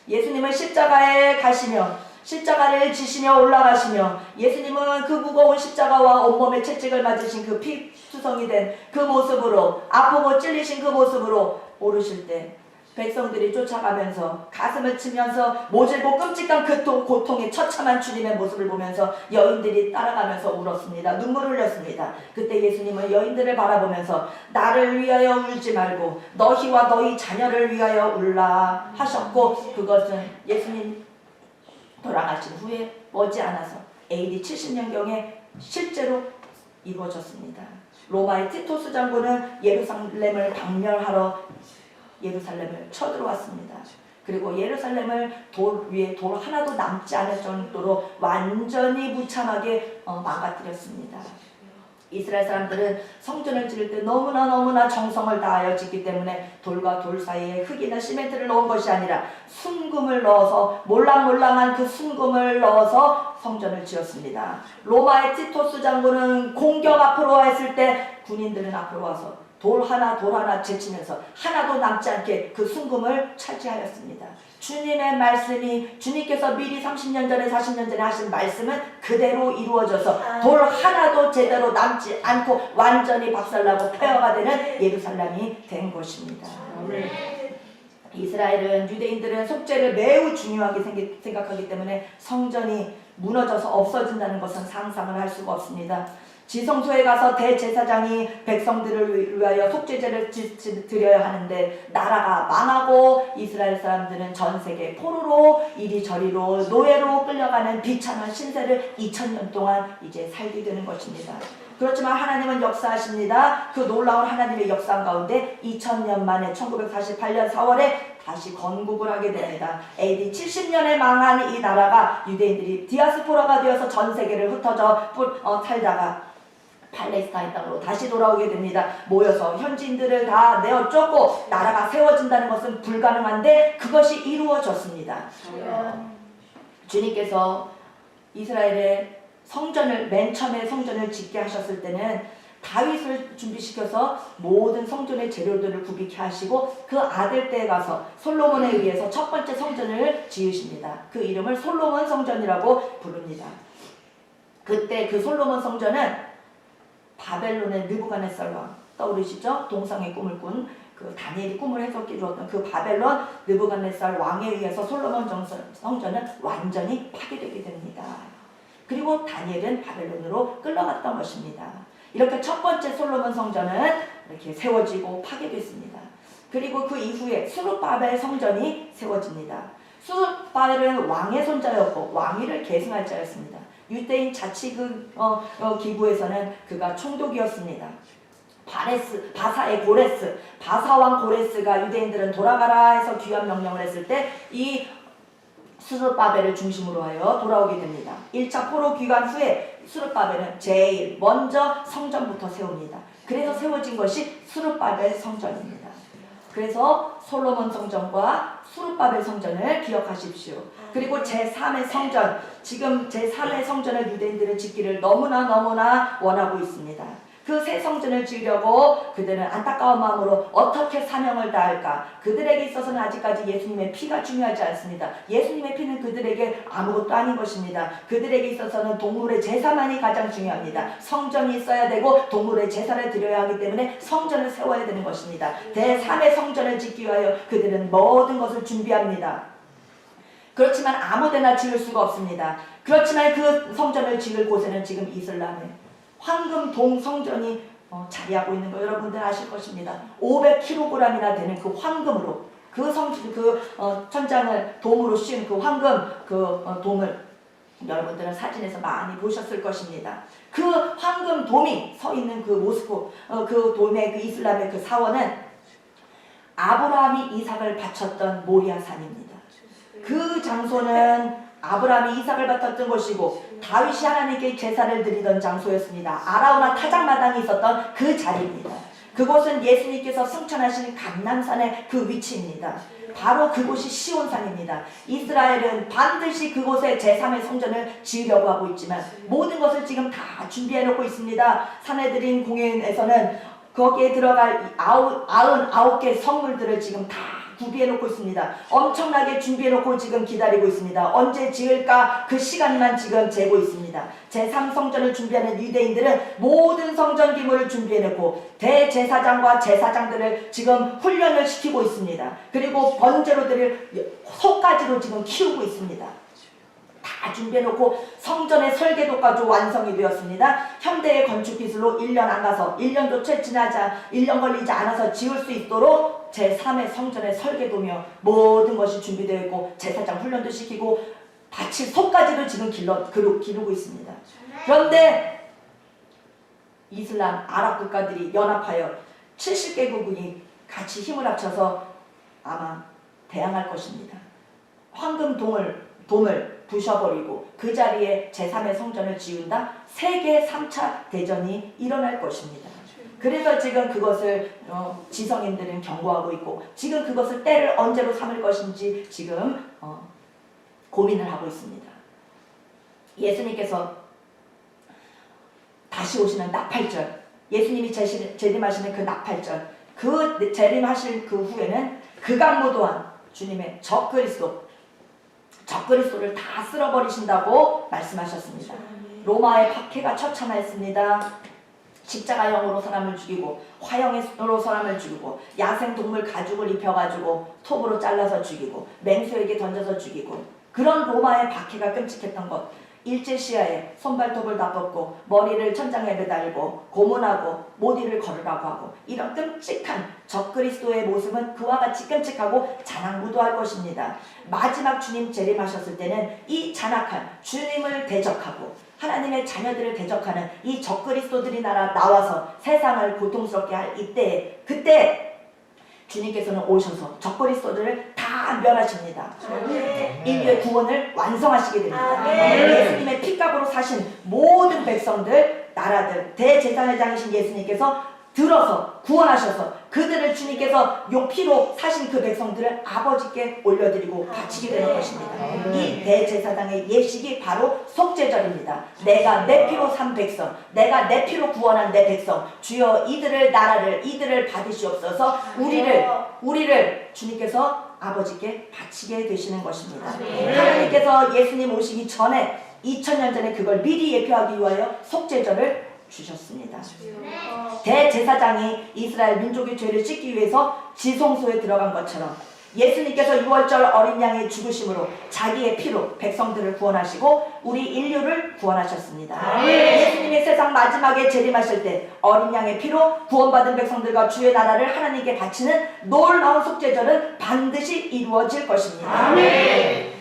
S4: 예수님은 십자가에 가시며 십자가를 지시며 올라가시며 예수님은 그 무거운 십자가와 온몸에 채찍을 맞으신 그 피투성이 된 그 모습으로 아프고 찔리신 그 모습으로 오르실 때 백성들이 쫓아가면서 가슴을 치면서 모질고 끔찍한 그 고통의 처참한 주님의 모습을 보면서 여인들이 따라가면서 울었습니다. 눈물을 흘렸습니다. 그때 예수님은 여인들을 바라보면서 나를 위하여 울지 말고 너희와 너희 자녀를 위하여 울라 하셨고, 그것은 예수님 돌아가신 후에 머지않아서 AD 70년경에 실제로 이루어졌습니다. 로마의 티토스 장군은 예루살렘을 박멸하러 예루살렘을 쳐들어왔습니다. 그리고 예루살렘을 돌 위에 돌 하나도 남지 않을 정도로 완전히 무참하게 망가뜨렸습니다. 이스라엘 사람들은 성전을 지을 때 너무나 정성을 다하여 짓기 때문에 돌과 돌 사이에 흙이나 시멘트를 넣은 것이 아니라 순금을 넣어서 몰랑몰랑한 그 순금을 넣어서 성전을 지었습니다. 로마의 티토스 장군은 공격 앞으로 했을 때 군인들은 앞으로 와서 돌 하나 제치면서 하나도 남지 않게 그 순금을 차지하였습니다. 주님의 말씀이 주님께서 미리 30년 전에 40년 전에 하신 말씀은 그대로 이루어져서 돌 하나도 제대로 남지 않고 완전히 박살나고 폐허가 되는 예루살렘이 된 것입니다. 이스라엘은 유대인들은 속죄를 매우 중요하게 생각하기 때문에 성전이 무너져서 없어진다는 것은 상상을 할 수가 없습니다. 지성소에 가서 대제사장이 백성들을 위하여 속죄제를 드려야 하는데 나라가 망하고 이스라엘 사람들은 전 세계 포로로 이리저리로 노예로 끌려가는 비참한 신세를 2000년 동안 이제 살게 되는 것입니다. 그렇지만 하나님은 역사하십니다. 그 놀라운 하나님의 역사 가운데 2000년 만에 1948년 4월에 다시 건국을 하게 됩니다. AD 70년에 망한 이 나라가 유대인들이 디아스포라가 되어서 전 세계를 흩어져 살다가 팔레스타인 땅으로 다시 돌아오게 됩니다. 모여서 현지인들을 다 내어 쫓고 나라가 세워진다는 것은 불가능한데 그것이 이루어졌습니다. 주님께서 이스라엘의 성전을 맨 처음에 성전을 짓게 하셨을 때는 다윗을 준비시켜서 모든 성전의 재료들을 구비케 하시고 그 아들 때에 가서 솔로몬에 의해서 첫 번째 성전을 지으십니다. 그 이름을 솔로몬 성전이라고 부릅니다. 그때 그 솔로몬 성전은 바벨론의 느부갓네살 왕 떠오르시죠? 동상의 꿈을 꾼 그 다니엘이 꿈을 해석해 주었던 그 바벨론 느부갓네살 왕에 의해서 솔로몬 성전은 완전히 파괴되게 됩니다. 그리고 다니엘은 바벨론으로 끌려갔던 것입니다. 이렇게 첫 번째 솔로몬 성전은 이렇게 세워지고 파괴됐습니다. 그리고 그 이후에 스룹바벨 성전이 세워집니다. 스룹바벨은 왕의 손자였고 왕위를 계승할 자였습니다. 유대인 자치기구에서는 그가 총독이었습니다. 바사의 고레스, 바사왕 고레스가 유대인들은 돌아가라 해서 귀환 명령을 했을 때 이 스룹바벨을 중심으로 하여 돌아오게 됩니다. 1차 포로 귀환 후에 스룹바벨은 제일 먼저 성전부터 세웁니다. 그래서 세워진 것이 스룹바벨 성전입니다. 그래서 솔로몬 성전과 스룹바벨 성전을 기억하십시오. 그리고 제3의 성전, 지금 제3의 성전을 유대인들은 짓기를 너무나 원하고 있습니다. 그 새 성전을 지으려고 그들은 안타까운 마음으로 어떻게 사명을 다할까? 그들에게 있어서는 아직까지 예수님의 피가 중요하지 않습니다. 예수님의 피는 그들에게 아무것도 아닌 것입니다. 그들에게 있어서는 동물의 제사만이 가장 중요합니다. 성전이 있어야 되고 동물의 제사를 드려야 하기 때문에 성전을 세워야 되는 것입니다. 제3의 성전을 짓기 위하여 그들은 모든 것을 준비합니다. 그렇지만 아무데나 지을 수가 없습니다. 그렇지만 그 성전을 지을 곳에는 지금 이슬람의 황금동 성전이 자리하고 있는 거 여러분들 아실 것입니다. 500kg이나 되는 그 황금으로 그 천장을 돔으로 씌운 그 황금 돔을 여러분들은 사진에서 많이 보셨을 것입니다. 그 황금 돔이 서 있는 그 모스크 그 돔의 그 이슬람의 그 사원은 아브라함이 이삭을 바쳤던 모리아 산입니다. 그 장소는 아브라함이 이삭을 바쳤던 곳이고 다윗이 하나님께 제사를 드리던 장소였습니다. 아라우나 타작마당이 있었던 그 자리입니다. 그곳은 예수님께서 승천하신 감람산의 그 위치입니다. 바로 그곳이 시온산입니다. 이스라엘은 반드시 그곳에 제3의 성전을 지으려고 하고 있지만 모든 것을 지금 다 준비해 놓고 있습니다. 산헤드린 공회에서는 거기에 들어갈 99개 성물들을 지금 다 구비해 놓고 있습니다. 엄청나게 주비해 놓고 지금 기다리고 있습니다. 언제 지을까 그 시간만 지금 재고 있습니다. 제3성전을 준비하는 유대인들은 모든 성전 기물을 준비해 놓고 대제사장과 제사장들을 지금 훈련을 시키고 있습니다. 그리고 번제로들을 소까지도 지금 키우고 있습니다. 다 준비해놓고 성전의 설계도까지 완성이 되었습니다. 현대의 건축 기술로 1년 안 가서 1년도 채 지나자 1년 걸리지 않아서 지을 수 있도록 제3의 성전의 설계도며 모든 것이 준비되어 있고 제사장 훈련도 시키고 바칠 소까지도 지금 기르고 있습니다. 그런데 이슬람 아랍 국가들이 연합하여 70개국이 같이 힘을 합쳐서 아마 대항할 것입니다. 황금돔을 부셔버리고 그 자리에 제3의 성전을 지은다. 세계 3차 대전이 일어날 것입니다. 그래서 지금 그것을 지성인들은 경고하고 있고 지금 그것을 때를 언제로 삼을 것인지 지금 고민을 하고 있습니다. 예수님께서 다시 오시는 나팔절, 예수님이 재림하시는 그 나팔절, 그 재림하실 그 후에는 극악무도한 주님의 적그리스도를 다 쓸어버리신다고 말씀하셨습니다. 로마의 박해가 처참했습니다. 십자가형으로 사람을 죽이고 화형으로 사람을 죽이고 야생동물 가죽을 입혀가지고 톱으로 잘라서 죽이고 맹수에게 던져서 죽이고 그런 로마의 박해가 끔찍했던 것. 일제시하에 손발톱을 다 벗고 머리를 천장에 매달고 고문하고 모디를 걸으라고 하고 이런 끔찍한 적그리스도의 모습은 그와 같이 끔찍하고 잔악무도할 것입니다. 마지막 주님 재림하셨을 때는 이 잔악한 주님을 대적하고 하나님의 자녀들을 대적하는 이 적그리스도들이 나와서 세상을 고통스럽게 할 이때에 그때 주님께서는 오셔서 적그리스도들을 다 멸하십니다. 인류의 구원을 완성하시게 됩니다. 예수님의 피값으로 사신 모든 백성들, 나라들, 대제사장이신 예수님께서 들어서 구원하셔서 그들을 주님께서 피로 사신 그 백성들을 아버지께 올려드리고 바치게 되는 것입니다. 이 대제사장의 예식이 바로 속죄절입니다. 내가 내 피로 산 백성, 내가 내 피로 구원한 내 백성, 주여 이들을 나라를 이들을 받으시옵소서. 우리를 주님께서 아버지께 바치게 되시는 것입니다. 하나님께서 예수님 오시기 전에 2000년 전에 그걸 미리 예표하기 위하여 속죄절을 주셨습니다. 대제사장이 이스라엘 민족의 죄를 씻기 위해서 지성소에 들어간 것처럼 예수님께서 6월절 어린 양의 죽으심으로 자기의 피로 백성들을 구원하시고 우리 인류를 구원하셨습니다. 예수님의 세상 마지막에 재림하실 때 어린 양의 피로 구원받은 백성들과 주의 나라를 하나님께 바치는 놀라운 속죄절은 반드시 이루어질 것입니다.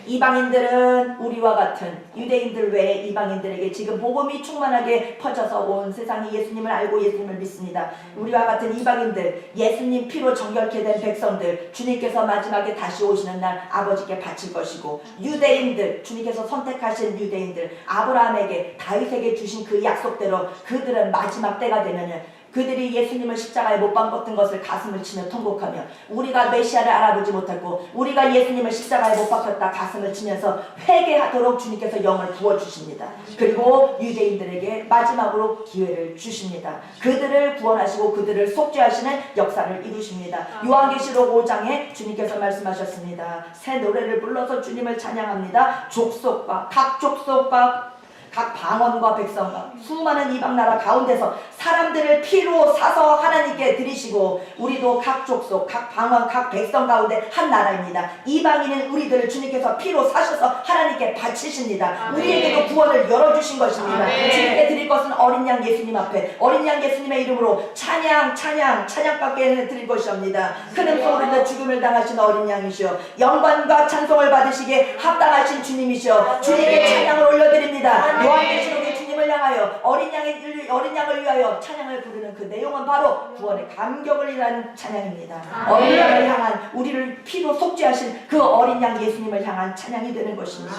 S4: 이방인들은 우리와 같은 유대인들 외에 이방인들에게 지금 복음이 충만하게 퍼져서 온 세상이 예수님을 알고 예수님을 믿습니다. 우리와 같은 이방인들, 예수님 피로 정결케 된 백성들, 주님께서 마지막에 다시 오시는 날 아버지께 바칠 것이고, 유대인들, 주님께서 선택하신 유대인들, 아브라함에게 다윗에게 주신 그 약속대로 그들은 마지막 때가 되면은 그들이 예수님을 십자가에 못 박았던 것을 가슴을 치며 통곡하며 우리가 메시아를 알아보지 못했고 우리가 예수님을 십자가에 못 박혔다 가슴을 치면서 회개하도록 주님께서 영을 부어주십니다. 그리고 유대인들에게 마지막으로 기회를 주십니다. 그들을 구원하시고 그들을 속죄하시는 역사를 이루십니다. 요한계시록 5장에 주님께서 말씀하셨습니다. 새 노래를 불러서 주님을 찬양합니다. 족속과 각 족속과 각 방언과 백성과 수많은 이방 나라 가운데서 사람들을 피로 사서 하나님께 드리시고 우리도 각 족속, 각 방언, 각 백성 가운데 한 나라입니다. 이방인은 우리들을 주님께서 피로 사셔서 하나님께 바치십니다. 우리에게도 구원을 열어주신 것입니다. 주님께 드릴 것은 어린 양 예수님 앞에 어린 양 예수님의 이름으로 찬양밖에 드릴 것이옵니다. 큰 음성으로 인해 죽음을 당하신 어린 양이시여 영광과 찬송을 받으시기에 합당하신 주님이시여 주님께 찬양을 올려드립니다. 요한계시록의 주님을 향하여 어린 양을 위하여 찬양을 부르는 그 내용은 바로 구원의 감격을 일하는 찬양입니다. 어린 양을 향한 우리를 피로 속죄하신 그 어린 양 예수님을 향한 찬양이 되는 것입니다.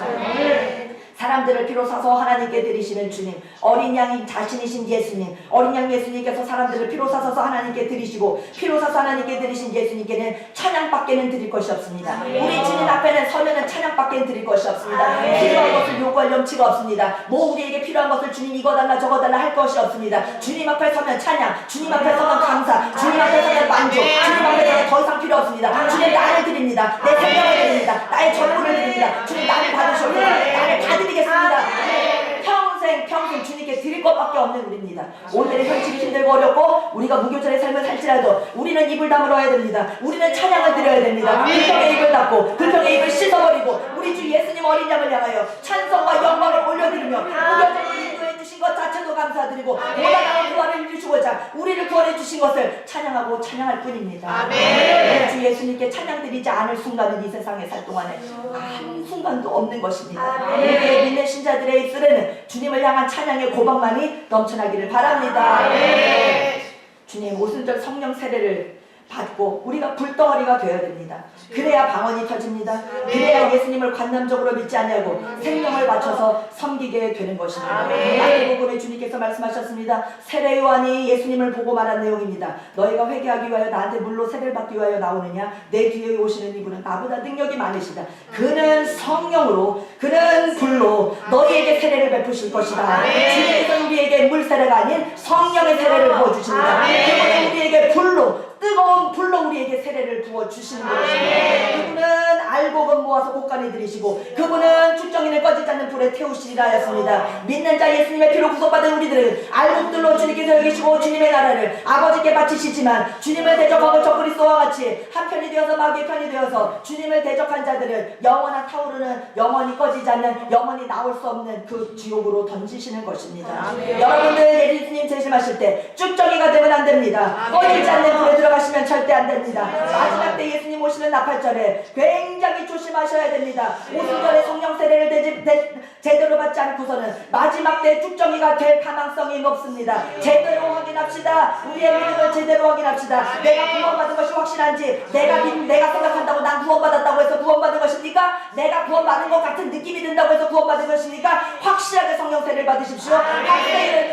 S4: 사람들을 피로 사서 하나님께 드리시는 주님, 어린 양인 자신이신 예수님, 어린 양 예수님께서 사람들을 피로 사서 하나님께 드리시고 피로 사서 하나님께 드리신 예수님께는 찬양밖에는 드릴 것이 없습니다. 우리 주님 앞에는 서면은 찬양밖에는 드릴 것이 없습니다. 필요한 것을 요구할 염치가 없습니다. 뭐 우리에게 필요한 것을 주님 이거 달라 저거 달라 할 것이 없습니다. 주님 앞에 서면 찬양, 주님 앞에 서면 감사, 주님 앞에 서면 만족, 주님 앞에 서면 더 이상 필요 없습니다. 주님 나를 드립니다. 내 생명을 드립니다. 나의 전부를 드립니다. 주님 나를 받으시옵소서. 나를 받으 드리겠습니다. 평생 주님께 드릴 것밖에 없는 우리입니다. 오늘의 현실이 힘들고 어렵고 우리가 무교절의 삶을 살지라도 우리는 입을 다물어야 됩니다. 우리는 찬양을 드려야 됩니다. 불평의 입을 닫고 불평의 입을 씻어버리고 우리 주 예수님 어린 양을 향하여 찬송과 영광을 올려드리며 무교절을 인도해 주신 것 자체도 감사드리고 보다나은 구원을 이루시고자 우리를 구원해 주신 것을 찬양하고 찬양할 뿐입니다. 우리 주 예수님께 찬양드리지 않을 순간은 이 세상에 살 동안에 한 순간도 없는 것입니다. 우리의 믿는 신자들의 입술에는 주님을 향한 찬양의 고박만이 넘쳐나기를 바랍니다. 주님 오순절 성령 세례를 받고 우리가 불덩어리가 되어야 됩니다. 그래야 방언이 터집니다. 그래야 예수님을 관념적으로 믿지 않냐고 생명을 바쳐서 섬기게 되는 것입니다. 마태복음에 주님께서 말씀하셨습니다. 세례 요한이 예수님을 보고 말한 내용입니다. 너희가 회개하기 위하여 나한테 물로 세례를 받기 위하여 나오느냐? 내 뒤에 오시는 이분은 나보다 능력이 많으시다. 그는 성령으로 그는 불로 너희에게 세례를 베푸실 것이다. 주님께서 우리에게 물 세례가 아닌 성령의 세례를 부어주십니다. 그분은 우리에게 불로 뜨거운 불로 우리에게 세례를 부어주시는 것입니다. 그분은 알곡은 모아서 곳간에 들이시고 그분은 축정인을 꺼지지 않는 불에 태우시리라 하였습니다. 믿는 자 예수님의 피로 구속받은 우리들은 알곡들로 주님께서 여기시고 주님의 나라를 아버지께 바치시지만 주님을 대적하고 적그리스도와 같이 한편이 되어서 마귀의 편이 되어서 주님을 대적한 자들은 영원한 타오르는 영원히 꺼지지 않는 영원히 나올 수 없는 그 지옥으로 던지시는 것입니다. 여러분들 예수님 재림하실 때 쭉정이가 되면 안 됩니다. 꺼지지 않는 불에 들어가시면 절대 안 됩니다. 마지막 때 예수님 오시는 나팔절에 굉장히 조심하셔야 됩니다. 오순절에 성령 세례를 제대로 받지 않고서는 마지막 때 쭉정이가 될 가능성이 높습니다. 제대로 확인합시다. 우리의 믿음을 제대로 확인합시다. 내가 구원받은 것이 확실한지 내가 생각한다고 난 구원받았다고 해서 구원받은 것입니까? 내가 구원받은 것 같은 느낌이 든다고 해서 구원받은 것입니까? 확실하게 성령 세례를 받으십시오.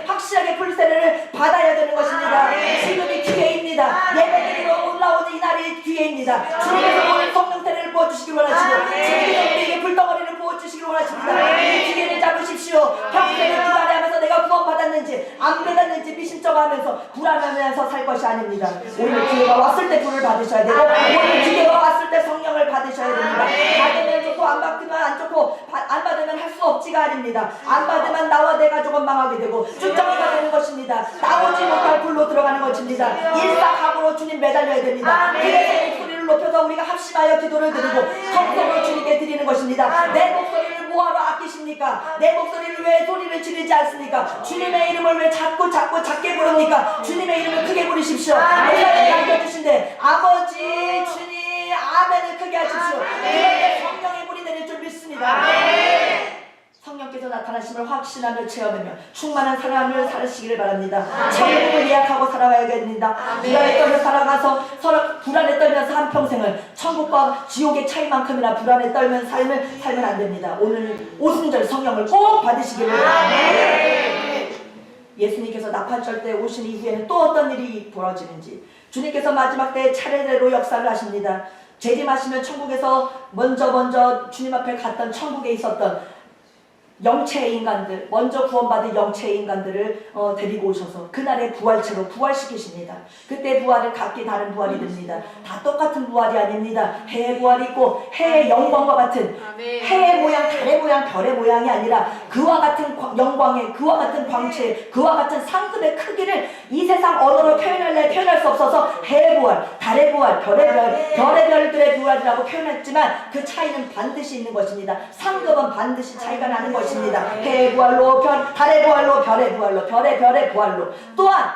S4: 확실하게 불 세례를 받아야 되는 것입니다. 지금이 기회입니다. 예배드리러 올라오는 이 날이 기회입니다. 주님께서 오늘 성령 세례를 부어주시길 원하시고 주님께서 우리에게 불덩어리를 부어주시길 원하십니다. 이 기회를 잡으십시오. 평생을 불안해하면서 내가 구원받았는지 안 받았는지 미심쩍어하면서 불안하면서 살 것이 아닙니다. 오늘 기회가 왔을 때 불을 받으셔야 되고 오늘 기회가 왔을 때 성령을 받으셔야 됩니다. 받으면 좋고 안 받으면 안 좋고 안 받으면 할 수 없지가 아닙니다. 안 받으면 나와 내 가족은 망하게 되고 쭉정이가 되는 것입니다. 나오지 못할 불로 들어가는 것입니다. 일사각오로 주님 매달려야 됩니다. 그래서 목소리를 높여서 우리가 합심하여 기도를 드리고 성성으로 주님께 드리는 것입니다. 내 목소리를 뭐하러 아끼십니까? 내 목소리를 왜 소리를 지르지 않습니까? 주님의 이름을 왜 자꾸 작게 부릅니까? 주님의 이름을 크게 부르십시오. 목사님이 남겨주신데 아버지 주님 아멘을 크게 하십시오. 그런데 성령의 불이 내릴 줄 믿습니다. 성령께서 나타나심을 확신하며 체험하며 충만한 사랑을 살으시기를 바랍니다. 천국을 예약하고 살아가야 됩니다. 불안에 떨며 살아가서 불안에 떨면서 한평생을 천국과 지옥의 차이만큼이나 불안에 떨면 살면 안 됩니다. 오늘 오순절 성령을 꼭 받으시기를 바랍니다. 예수님께서 나팔절 때 오신 이후에는 또 어떤 일이 벌어지는지 주님께서 마지막 때 차례대로 역사를 하십니다. 재림하시면 천국에서 먼저 주님 앞에 갔던 천국에 있었던 영체의 인간들, 먼저 구원받은 영체의 인간들을 데리고 오셔서 그날의 부활체로 부활시키십니다. 그때 부활은 각기 다른 부활이 됩니다. 다 똑같은 부활이 아닙니다. 해의 부활이 있고 해의 영광과 같은 해의 모양, 달의 모양, 별의 모양이 아니라 그와 같은 영광의, 그와 같은 광채, 그와 같은 상급의 크기를 이 세상 언어로 표현할 수 없어서 해의 부활, 달의 부활, 별의 별들의 부활이라고 표현했지만 그 차이는 반드시 있는 것입니다. 상급은 반드시 차이가 나는 것입니다. 해의 부활로 달의 부활로 별의 부활로 별의 부활로 또한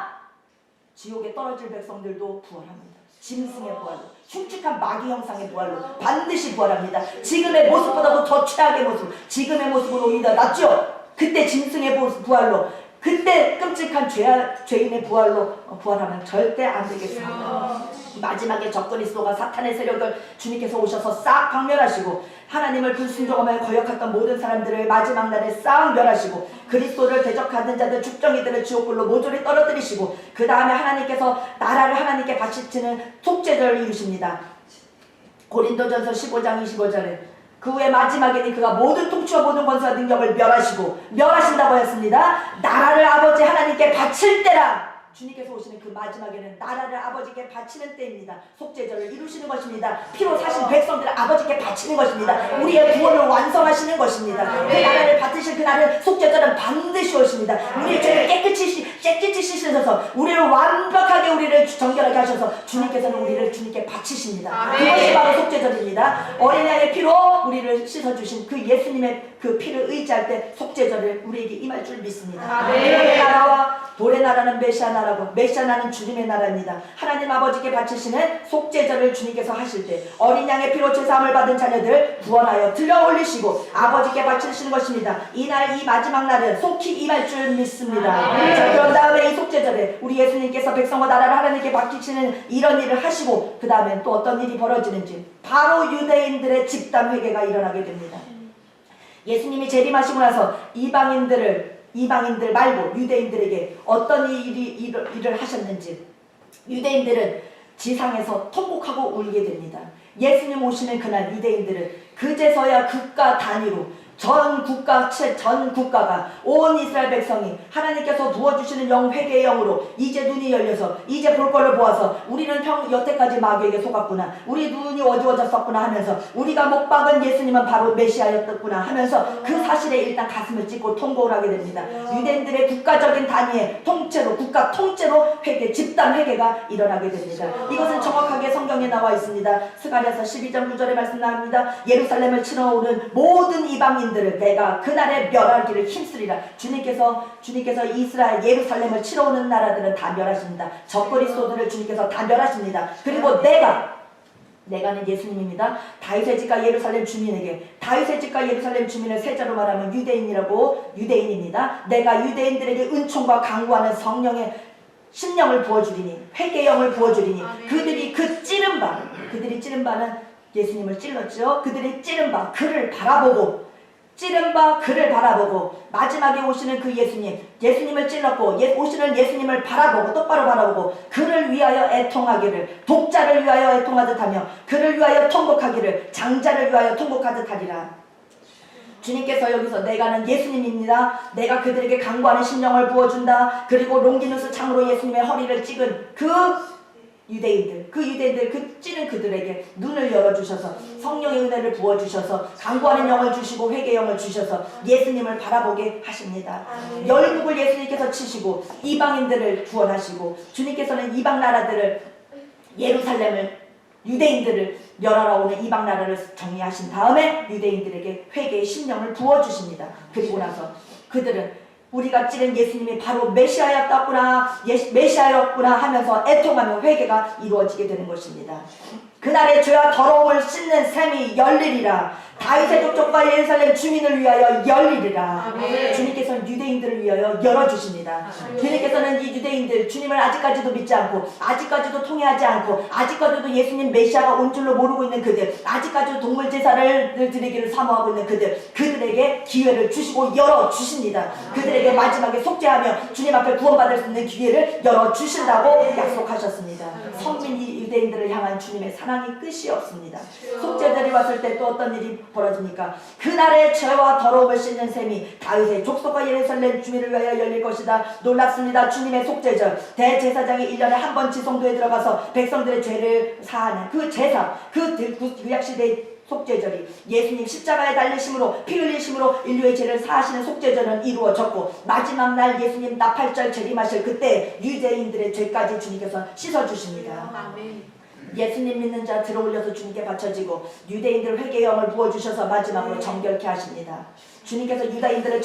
S4: 지옥에 떨어질 백성들도 부활합니다. 짐승의 부활로 흉측한 마귀 형상의 부활로 반드시 부활합니다. 지금의 모습보다도 더 최악의 모습, 지금의 모습은 오히려 낫죠. 그때 짐승의 부활로 그때 끔찍한 죄인의 부활로 부활하면 절대 안 되겠습니다. 마지막에 적그리스도가 사탄의 세력을 주님께서 오셔서 싹 박멸하시고 하나님을 불순종하며 거역했던 모든 사람들을 마지막 날에 싹 멸하시고 그리스도를 대적하는 자들 죽정이들을 지옥불로 모조리 떨어뜨리시고 그 다음에 하나님께서 나라를 하나님께 바치는 속죄절을 이루십니다. 고린도전서 15장 25절에 그 후에 마지막에는 그가 모든 통치와 모든 권세와 능력을 멸하신다고 했습니다. 나라를 아버지 하나님께 바칠 때라. 주님께서 오시는 그 마지막에는 나라를 아버지께 바치는 때입니다. 속죄절을 이루시는 것입니다. 피로 사신 백성들을 아버지께 바치는 것입니다. 우리의 구원을 완성하시는 것입니다. 그 나라를 받으실 그날은 속죄절은 반드시 오십니다. 우리의 죄를 깨끗이 씻으셔서 우리를 완벽하게 우리를 정결하게 하셔서 주님께서는 우리를 주님께 바치십니다. 그것이 바로 속죄절입니다. 어린 양의 피로 우리를 씻어주신 그 예수님의 그 피를 의지할 때 속죄절을 우리에게 임할 줄 믿습니다. 하늘의 나라와 돌의 나라는 메시아 나라고 메시아 나라는 주님의 나라입니다. 하나님 아버지께 바치시는 속죄절을 주님께서 하실 때 어린 양의 피로 죄사함을 받은 자녀들 구원하여 들려 올리시고 아버지께 바치시는 것입니다. 이날 이 마지막 날은 속히 임할 줄 믿습니다. 자, 그런 다음에 이 속죄절에 우리 예수님께서 백성과 나라를 하나님께 맡기시는 이런 일을 하시고 그 다음에 또 어떤 일이 벌어지는지 바로 유대인들의 집단 회개가 일어나게 됩니다. 예수님이 재림하시고 나서 이방인들 말고 유대인들에게 어떤 일을 하셨는지 유대인들은 지상에서 통곡하고 울게 됩니다. 예수님 오시는 그날 유대인들은 그제서야 국가 단위로 전 국가가 온 이스라엘 백성이 하나님께서 부어주시는 회개의 영으로 이제 눈이 열려서 이제 볼 거를 보아서 우리는 여태까지 마귀에게 속았구나, 우리 눈이 어두워졌었구나 하면서 우리가 못 박은 예수님은 바로 메시아였구나 하면서 그 사실에 일단 가슴을 찢고 통곡을 하게 됩니다. 유대인들의 국가적인 단위의 통째로 국가 통째로 집단 회개가 일어나게 됩니다. 이것은 정확하게 성경에 나와 있습니다. 스가랴서 12장 9절에 말씀 나옵니다. 예루살렘을 치러 오는 모든 이방인들을 내가 그날에 멸하기를 힘쓰리라. 주님께서 이스라엘 예루살렘을 치러 오는 나라들은 다 멸하십니다. 적그리스도들을 주님께서 다 멸하십니다. 그리고 내가는 예수님입니다. 다윗의 집과 예루살렘 주민에게, 다윗의 집과 예루살렘 주민을 세자로 말하면 유대인입니다. 내가 유대인들에게 은총과 강구하는 성령의 심령을 부어주리니, 회개의 영을 부어주리니, 그들이 찌른 바는 예수님을 찔렀죠. 그들이 찌른 바 그를 바라보고 마지막에 오시는 그 예수님을 찔렀고 오시는 예수님을 똑바로 바라보고 그를 위하여 애통하기를, 독자를 위하여 애통하듯 하며 그를 위하여 통곡하기를, 장자를 위하여 통곡하듯 하리라. 주님께서 여기서 내가는 예수님입니다. 내가 그들에게 강구하는 심령을 부어준다. 그리고 롱기누스 창으로 예수님의 허리를 찍은 그 유대인들 찌른 그들에게 눈을 열어주셔서 성령의 은혜를 부어주셔서 강구하는 영을 주시고 회개 영을 주셔서 예수님을 바라보게 하십니다. 열국을 예수님께서 치시고 이방인들을 구원하시고 주님께서는 이방 나라들을, 예루살렘을, 유대인들을 멸하러 오는 이방 나라를 정리하신 다음에 유대인들에게 회개의 심령을 부어주십니다. 그리고 나서 그들은 우리가 찌른 예수님이 바로 메시아였구나 하면서 애통하며 회개가 이루어지게 되는 것입니다. 그날의 죄와 더러움을 씻는 샘이 열리리라. 다윗의 족속과 예루살렘 주민을 위하여 열리리라. 주님께서는 유대인들을 위하여 열어주십니다. 주님께서는 이 유대인들, 주님을 아직까지도 믿지 않고 아직까지도 통회하지 않고 아직까지도 예수님 메시아가 온 줄로 모르고 있는 그들, 아직까지도 동물 제사를 드리기를 사모하고 있는 그들에게 기회를 주시고 열어주십니다. 그들에게 마지막에 속죄하며 주님 앞에 구원받을 수 있는 기회를 열어주신다고 약속하셨습니다. 성민 유대인들을 향한 주님의 사랑이 끝이 없습니다. 속죄절이 왔을 때 또 어떤 일이 벌어집니까? 그날의 죄와 더러움을 씻는 셈이 다윗의 족속과 예루살렘 주민을 위하여 열릴 것이다. 놀랍습니다. 주님의 속죄절, 대제사장이 1년에 한 번 지성소에 들어가서 백성들의 죄를 사하는 그 제사, 그 구약시대의 속죄절이 예수님 십자가에 달리심으로 피 흘리심으로 인류의 죄를 사하시는 속죄절은 이루어졌고 마지막 날 예수님 나팔절 재림하실 그때 유대인들의 죄까지 주님께서 씻어주십니다. 예수님 믿는 자 들어올려서 주님께 바쳐지고 유대인들 회개의 영을 부어주셔서 마지막으로 정결케 하십니다. 주님께서 유다인들을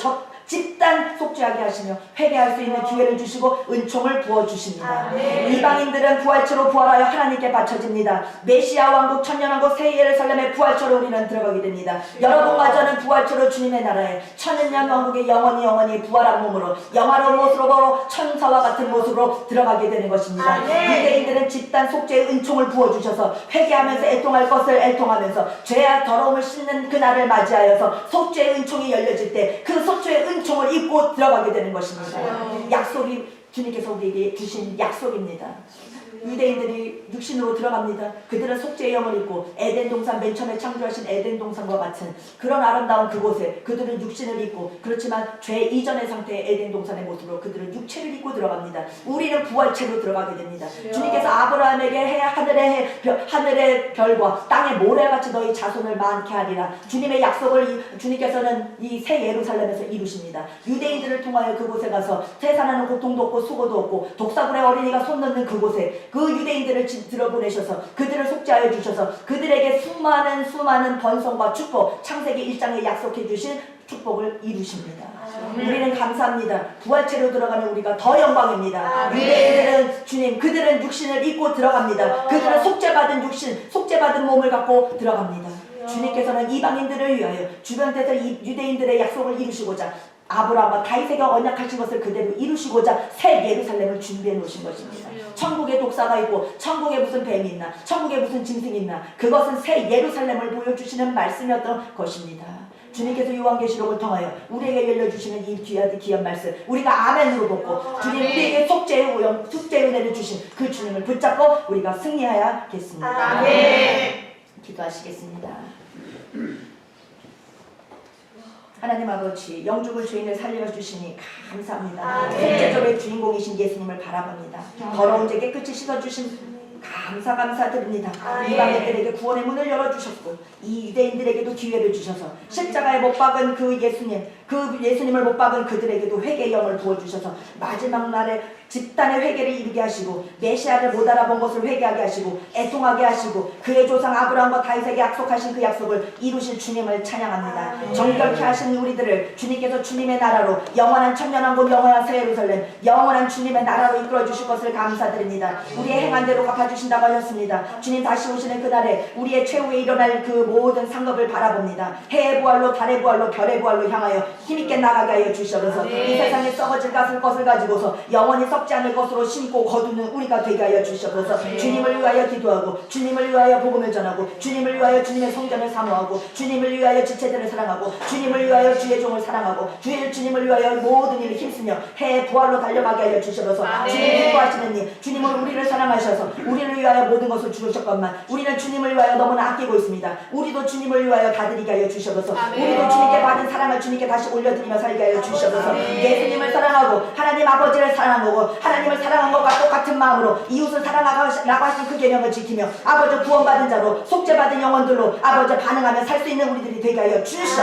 S4: 집단 속죄하게 하시며 회개할 수 있는 기회를 주시고 은총을 부어주십니다. 이방인들은 부활체로 부활하여 하나님께 바쳐집니다. 메시아 왕국, 천년왕국, 새 예루살렘의 부활체로 우리는 들어가게 됩니다. 여러분과 저는 부활체로 주님의 나라에 천년 왕국의 영원히 부활한 몸으로 영화로운 모습으로 천사와 같은 모습으로 들어가게 되는 것입니다. 유대인들은 집단 속죄의 은총을 부어주셔서 회개하면서 애통할 것을 애통하면서 죄와 더러움을 씻는 그날을 맞이하여서 속죄의 은총이 열려질 때 그 속죄의 은총을 입고 들어가게 되는 것입니다. 약속이 주님께서 우리에게 주신 약속입니다. 유대인들이 육신으로 들어갑니다. 그들은 속죄의 영을 입고 에덴 동산, 맨 처음에 창조하신 에덴 동산과 같은 그런 아름다운 그곳에 그들은 육신을 입고, 그렇지만 죄 이전의 상태의 에덴 동산의 모습으로 그들은 육체를 입고 들어갑니다. 우리는 부활체로 들어가게 됩니다. 주님께서 아브라함에게 하늘의 별과 땅의 모래같이 너희 자손을 많게 하리라. 주님의 약속을 주님께서는 이 새 예루살렘에서 이루십니다. 유대인들을 통하여 그곳에 가서 태산하는 고통도 없고 수고도 없고 독사굴의 어린이가 손 넣는 그곳에 그 유대인들을 들어보내셔서 그들을 속죄하여 주셔서 그들에게 수많은 번성과 축복, 창세기 1장에 약속해 주신 축복을 이루십니다. 우리는 감사합니다. 부활체로 들어가는 우리가 더 영광입니다. 유대인들은 주님, 그들은 육신을 입고 들어갑니다. 그들은 속죄받은 육신, 속죄받은 몸을 갖고 들어갑니다. 주님께서는 이방인들을 위하여 주변 데서 유대인들의 약속을 이루시고자 아브라함과 다윗에게 언약하신 것을 그대로 이루시고자 새 예루살렘을 준비해 놓으신 것입니다. 천국에 독사가 있고 천국에 무슨 뱀이 있나 천국에 무슨 짐승이 있나 그것은 새 예루살렘을 보여주시는 말씀이었던 것입니다. 주님께서 요한계시록을 통하여 우리에게 열려주시는 이 귀한 말씀 우리가 아멘으로 듣고 주님 우리에게 속죄의 은혜를 주신 그 주님을 붙잡고 우리가 승리하야겠습니다. 아멘. 기도하시겠습니다. 하나님 아버지 영죽을 죄인을 살려주시니 감사합니다. 속죄절의 주인공이신 예수님을 바라봅니다. 더러운 죄 깨끗이 씻어주신 감사드립니다. 이방인들에게 구원의 문을 열어주셨고 이 유대인들에게도 기회를 주셔서 십자가에 못 박은 그 예수님을 못 박은 그들에게도 회개의 영을 부어주셔서 마지막 날에 집단의 회개를 이루게 하시고 메시아를 못 알아본 것을 회개하게 하시고 애통하게 하시고 그의 조상 아브라함과 다윗에게 약속하신 그 약속을 이루실 주님을 찬양합니다. 정결케 하신 우리들을 주님께서 주님의 나라로 영원한 천년왕국 영원한 새 예루살렘 영원한 주님의 나라로 이끌어 주실 것을 감사드립니다. 우리의 행한 대로 갚아주신다고 하셨습니다. 주님 다시 오시는 그날에 우리의 최후에 일어날 그 모든 상급을 바라봅니다. 해의 부활로 달의 부활로 별의 부활로 향하여 힘있게 나가게 하여 주시옵소서. 이 세상에 썩어질 것을 가지고서 영원히 썩지 않을 것으로 심고 거두는 우리가 되게 하여 주시옵소서. 주님을 위하여 기도하고 주님을 위하여 복음을 전하고 주님을 위하여 주님의 성전을 사모하고 주님을 위하여 지체들을 사랑하고 주님을 위하여 주의 종을 사랑하고 주님을 위하여 모든 일을 힘쓰며 해의 부활로 달려가게 하여 주시옵소서. 주님 기뻐하시는 일 주님은 우리를 사랑하셔서 우리를 위하여 모든 것을 주셨건만 우리는 주님을 위하여 너무나 아끼고 있습니다. 우리도 주님을 위하여 다드리게 하여 주시옵소서. 우리도 주님께 받은 사랑을 주님께 다시 올려드리며 살게 하여 주시옵소서. 예수님을 사랑하고 하나님 아버지를 사랑하고 하나님을 사랑한 것과 똑같은 마음으로 이웃을 사랑하라고 하신 그 계명을 지키며 아버지 구원받은 자로 속죄받은 영혼들로 아버지 반응하며 살 수 있는 우리들이 되게 하여 주시옵소서.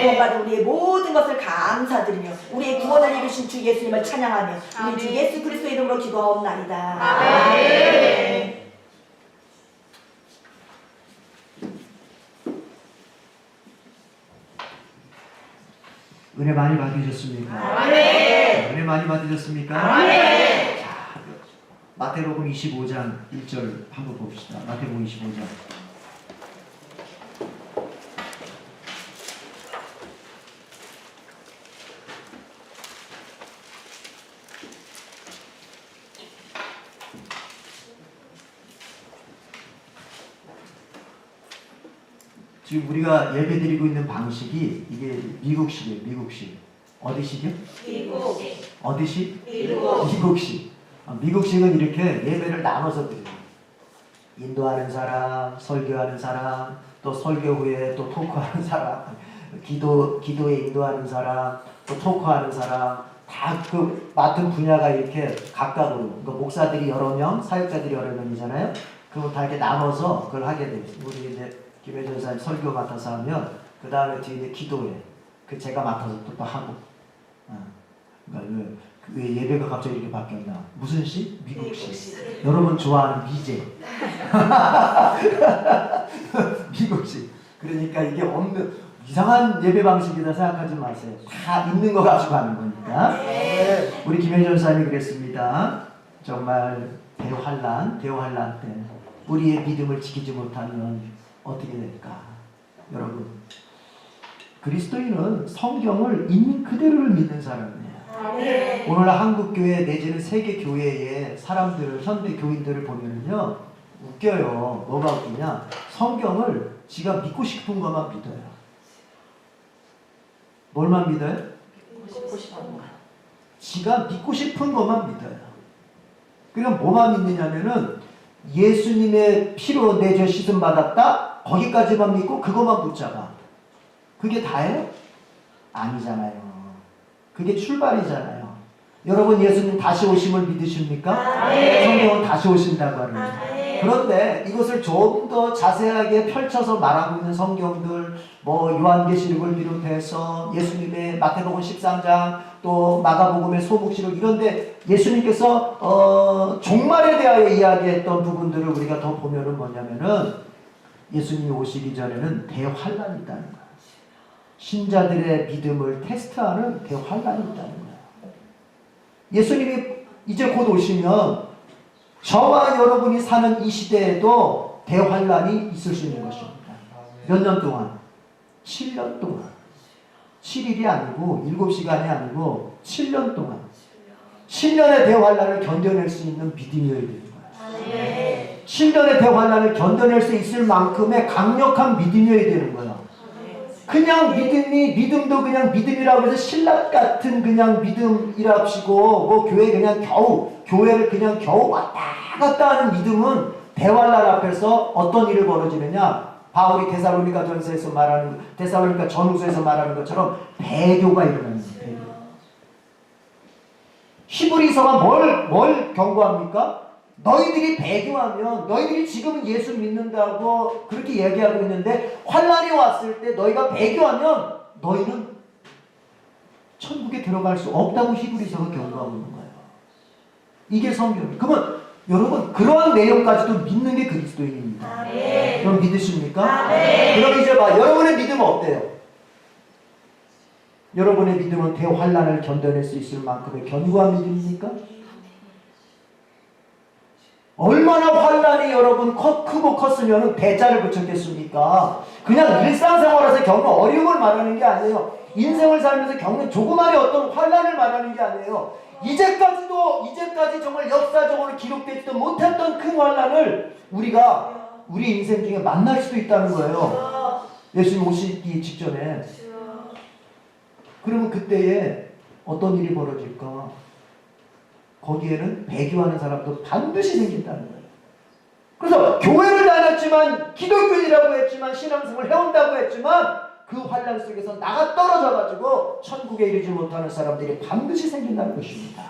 S4: 구원받은 우리의 모든 것을 감사드리며 우리의 구원을 이루신 주 예수님을 찬양하며 우리 주 예수 그리스도 이름으로 기도하옵나이다. 아멘.
S1: 은혜 많이 받으셨습니까?
S3: 아멘.
S1: 은혜 많이 받으셨습니까?
S3: 아멘.
S1: 자, 마태복음 25장 1절 한번 봅시다. 마태복음 25장. 지금 우리가 예배 드리고 있는 방식이 이게 미국식이에요. 미국식. 어디식이요?
S3: 미국.
S1: 어디식?
S3: 미국.
S1: 미국식. 미국식은 이렇게 예배를 나눠서 드려요. 인도하는 사람, 설교하는 사람, 또 설교 후에 또 토크하는 사람, 기도에 인도하는 사람, 또 토크하는 사람, 다 그 맡은 분야가 이렇게 각각으로. 그러니까 목사들이 여러 명, 사역자들이 여러 명이잖아요. 그럼 다 이렇게 나눠서 그걸 하게 돼요. 우리 이제 김혜전 사님 설교 맡아서 하면 그 다음에 뒤에 기도해. 그 제가 맡아서 또 하고. 그러니까 왜 예배가 갑자기 이렇게 바뀌었나? 무슨 시? 미국식. 여러분 좋아하는 미제. 미국식. 그러니까 이게 없는 이상한 예배 방식이다 생각하지 마세요. 다 있는 거 가지고 하는 거니까. 우리 김혜전 사님이 그랬습니다. 정말 대환란 때 우리의 믿음을 지키지 못하면 어떻게 될까? 여러분, 그리스도인은 성경을 있는 그대로를 믿는 사람이에요. 오늘 한국교회 내지는 세계교회의 사람들을, 현대 교인들을 보면요 웃겨요. 뭐가 웃기냐? 성경을 지가 믿고 싶은 것만 믿어요. 뭘만 믿어요?
S4: 믿고 싶은 거.
S1: 지가 믿고 싶은 것만 믿어요. 그러니까 뭐만 믿느냐면은 예수님의 피로 내 죄 씻음 받았다? 거기까지만 믿고 그것만 붙잡아. 그게 다예요? 아니잖아요. 그게 출발이잖아요. 여러분 예수님 다시 오심을 믿으십니까? 성경은 다시 오신다고 하는. 그런데 이것을 좀 더 자세하게 펼쳐서 말하고 있는 성경들, 뭐 요한계시록을 비롯해서 예수님의 마태복음 13장, 또 마가복음의 소묵시록, 이런데 예수님께서 종말에 대하여 이야기했던 부분들을 우리가 더 보면은 뭐냐면은 예수님이 오시기 전에는 대환란이 있다는 거예요. 신자들의 믿음을 테스트하는 대환란이 있다는 거예요. 예수님이 이제 곧 오시면 저와 여러분이 사는 이 시대에도 대환란이 있을 수 있는 것입니다. 몇 년 동안? 7년 동안. 7일이 아니고 7시간이 아니고 7년 동안 7년의 대환란을 견뎌낼 수 있는 믿음이어야 되는 거야. 7년의 대환란을 견뎌낼 수 있을 만큼의 강력한 믿음이어야 되는 거야. 그냥 믿음도 그냥 믿음이라고 해서 신라 같은 그냥 믿음이랍시고 뭐 교회를 그냥 겨우 왔다 갔다 하는 믿음은 대환란 앞에서 어떤 일을 벌어지느냐, 바울이 데살로니가 전서에서 말하는, 데살로니가 전후서에서 말하는 것처럼 배교가 일어나는 거예요. 히브리서가 뭘 경고합니까? 너희들이 배교하면, 너희들이 지금은 예수 믿는다고 그렇게 얘기하고 있는데 환란이 왔을 때 너희가 배교하면 너희는 천국에 들어갈 수 없다고 히브리서가 경고하고 있는 거예요. 이게 성경이에요. 그러면 여러분, 그러한 내용까지도 믿는 게 그리스도인입니다. 그럼 믿으십니까? 그럼 이제 여러분의 믿음은 어때요? 여러분의 믿음은 대환란을 견뎌낼 수 있을 만큼의 견고한 믿음입니까? 얼마나 환란이 여러분 크고 컸으면 대자를 붙였겠습니까? 그냥 일상생활에서 겪는 어려움을 말하는 게 아니에요. 인생을 살면서 겪는 조그마한 어떤 환란을 말하는 게 아니에요. 이제까지 정말 역사적으로 기록되지도 못했던 큰 환란을 우리가 우리 인생 중에 만날 수도 있다는 거예요. 예수님 오시기 직전에. 그러면 그때에 어떤 일이 벌어질까? 거기에는 배교하는 사람도 반드시 생긴다는 거예요. 그래서 교회를 다녔지만, 기독교인이라고 했지만, 신앙생활을 해온다고 했지만 그 환란 속에서 나가 떨어져가지고 천국에 이르지 못하는 사람들이 반드시 생긴다는 것입니다.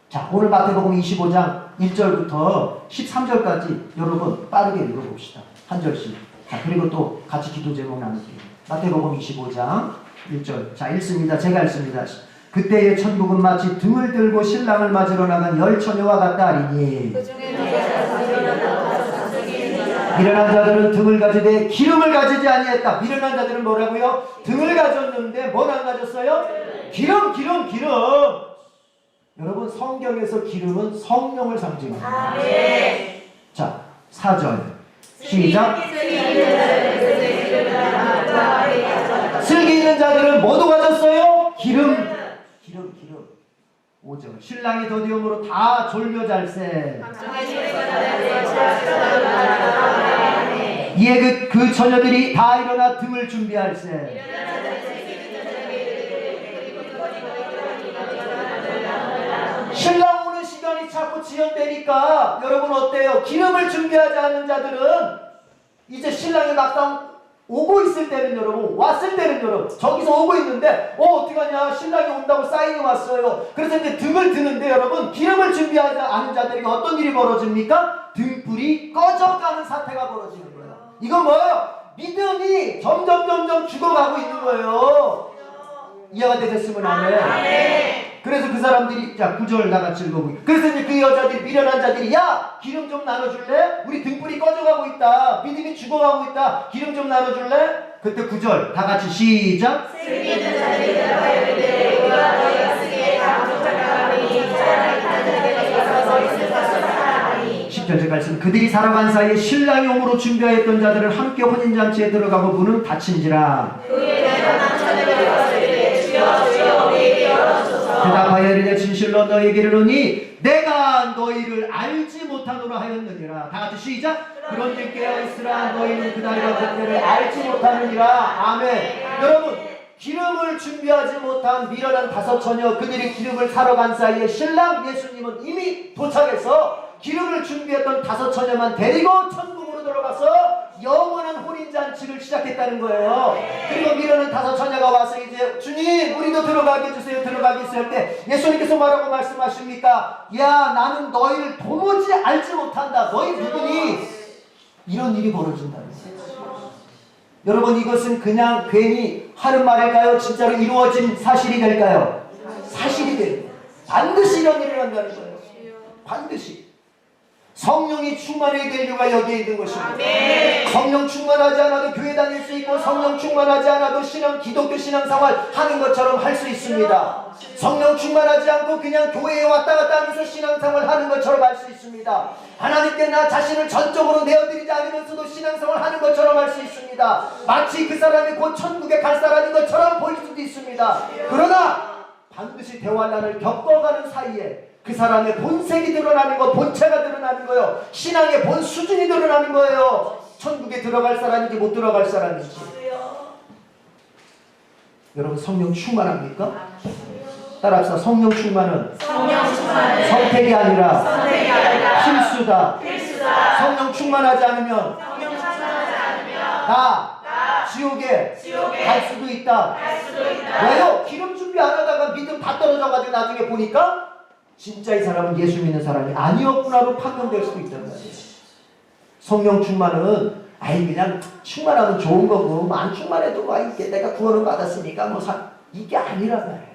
S1: 자, 오늘 마태복음 25장 1절부터 13절까지 여러분 빠르게 읽어봅시다. 한 절씩. 자, 그리고 또 같이 기도 제목 나눌게요. 마태복음 25장 1절. 자, 읽습니다. 제가 읽습니다. 그때의 천국은 마치 등을 들고 신랑을 맞으러 나간 10처녀와 같다 하리니 미련한 자들은 등을 가지되 기름을 가지지 아니했다. 미련한 자들은 뭐라고요? 등을 가졌는데 뭘 안 가졌어요? 기름. 여러분, 성경에서 기름은 성령을 상징합니다. 자, 4절 시작. 슬기 있는 자들은 뭐도 가졌어요? 기름. 5절 신랑이 더디움으로 다 졸며 잘세. 이에 그 처녀들이 다 일어나 등을 준비할세. 신랑 오는 시간이 자꾸 지연되니까 여러분 어때요? 기름을 준비하지 않는 자들은 이제 신랑이 막상 오고 있을 때는 여러분, 왔을 때는 여러분, 저기서 오고 있는데 어떡하냐, 신랑이 온다고 사인이 왔어요. 그래서 이제 등을 드는데 여러분, 기름을 준비하지 않은 자들에게 어떤 일이 벌어집니까? 등불이 꺼져가는 사태가 벌어지는 거예요. 이건 뭐예요? 믿음이 점점 죽어가고 있는 거예요. 이해가 되셨으면 아멘. 그래서 그 사람들이, 자, 9절 다 같이 읽어보기. 그래서 이제 그 여자들이, 미련한 자들이, 야, 기름 좀 나눠줄래? 우리 등불이 꺼져가고 있다. 믿음이 죽어가고 있다. 기름 좀 나눠줄래? 그때 9절 다 같이 시작. 슬기 있는 자들이 들어가 이르되 우리가 너희가 쓰기에 감독하라니 사랑이 하늘에 가서 있을 것을 사랑하니. 10절 말씀. 그들이 살아간 사이에 신랑이 옴으로 준비하였던 자들은 함께 혼인잔치에 들어가고 문은 닫힌지라. 그의 남자들이 왔을 때 주여 우리에게 열어주소서. 대답하여 이르되 진실로 너희에게 이르노니 내가 너희를 알지 못하노라 하였느니라. 다 같이 시작. 그런즉 깨어있으라 너희는 그날과 그때를 알지 못하느니라. 아멘. 여러분, 기름을 준비하지 못한 미련한 5처녀, 그들이 기름을 사러 간 사이에 신랑 예수님은 이미 도착해서 기름을 준비했던 5처녀만 데리고 천국으로 들어가서 영원한 혼인잔치를 시작했다는 거예요. 그리고 미련한 5처녀가 와서 이제 주님 우리도 들어가게 해주세요, 들어가게 해주세요 할 때 예수님께서 뭐라고 말씀하십니까? 야, 나는 너희를 도무지 알지 못한다. 너희 누구니? 이런 일이 벌어진다는 거예요. 여러분, 이것은 그냥 괜히 하는 말일까요? 진짜로 이루어진 사실이 될까요? 사실이 돼요. 반드시 이런 일이 일어난다는 거예요. 반드시. 성령이 충만해야 될 이유가 여기에 있는 것입니다. 성령 충만하지 않아도 교회 다닐 수 있고 성령 충만하지 않아도 기독교 신앙생활 하는 것처럼 할 수 있습니다. 성령 충만하지 않고 그냥 교회에 왔다 갔다 하면서 신앙생활 하는 것처럼 할 수 있습니다. 하나님께 나 자신을 전적으로 내어드리지 않으면서도 신앙생활 하는 것처럼 할 수 있습니다. 마치 그 사람이 곧 천국에 갈 사람인 것처럼 보일 수도 있습니다. 그러나 반드시 대환란을 겪어가는 사이에 그 사람의 본색이 드러나는 거, 본체가 드러나는 거예요. 신앙의 본 수준이 드러나는 거예요. 천국에 들어갈 사람인지 못 들어갈 사람인지. 여러분 성령 충만합니까? 따라합시다. 성령 충만은 선택이 아니라 필수다. 성령 충만하지 않으면 나 지옥에 갈 수도 있다. 왜요? 기름 준비 안 하다가 믿음 다 떨어져가지고 나중에 보니까 진짜 이 사람은 예수 믿는 사람이 아니었구나로 판명될 수도 있단 말이에요. 성령 충만은 그냥 충만하면 좋은 거고 안 충만해도 이게 내가 구원을 받았으니까 이게 아니란 말이에요.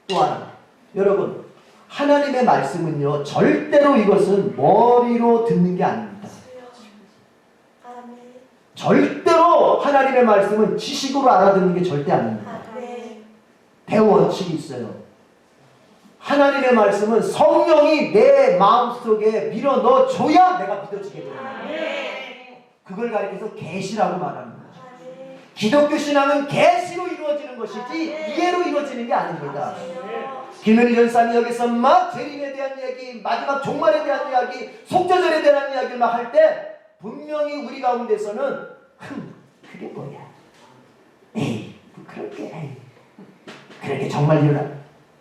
S1: 또한 여러분 하나님의 말씀은요 절대로 이것은 머리로 듣는 게 아닙니다. 절대로 하나님의 말씀은 지식으로 알아듣는 게 절대 아닙니다. 대원칙이 있어요. 하나님의 말씀은 성령이 내 마음속에 밀어넣어줘야 내가 믿어지게 됩니다. 그걸 가리켜서 계시라고 말합니다. 기독교 신앙은 계시로 이루어지는 것이지 이해로 이루어지는 게 아닙니다. 김현희 전사님이 여기서 막 재림에 대한 이야기, 마지막 종말에 대한 이야기, 속죄절에 대한 이야기를 막 할 때 분명히 우리 가운데서는 그게 뭐야? 에이, 그렇게 정말 일어나.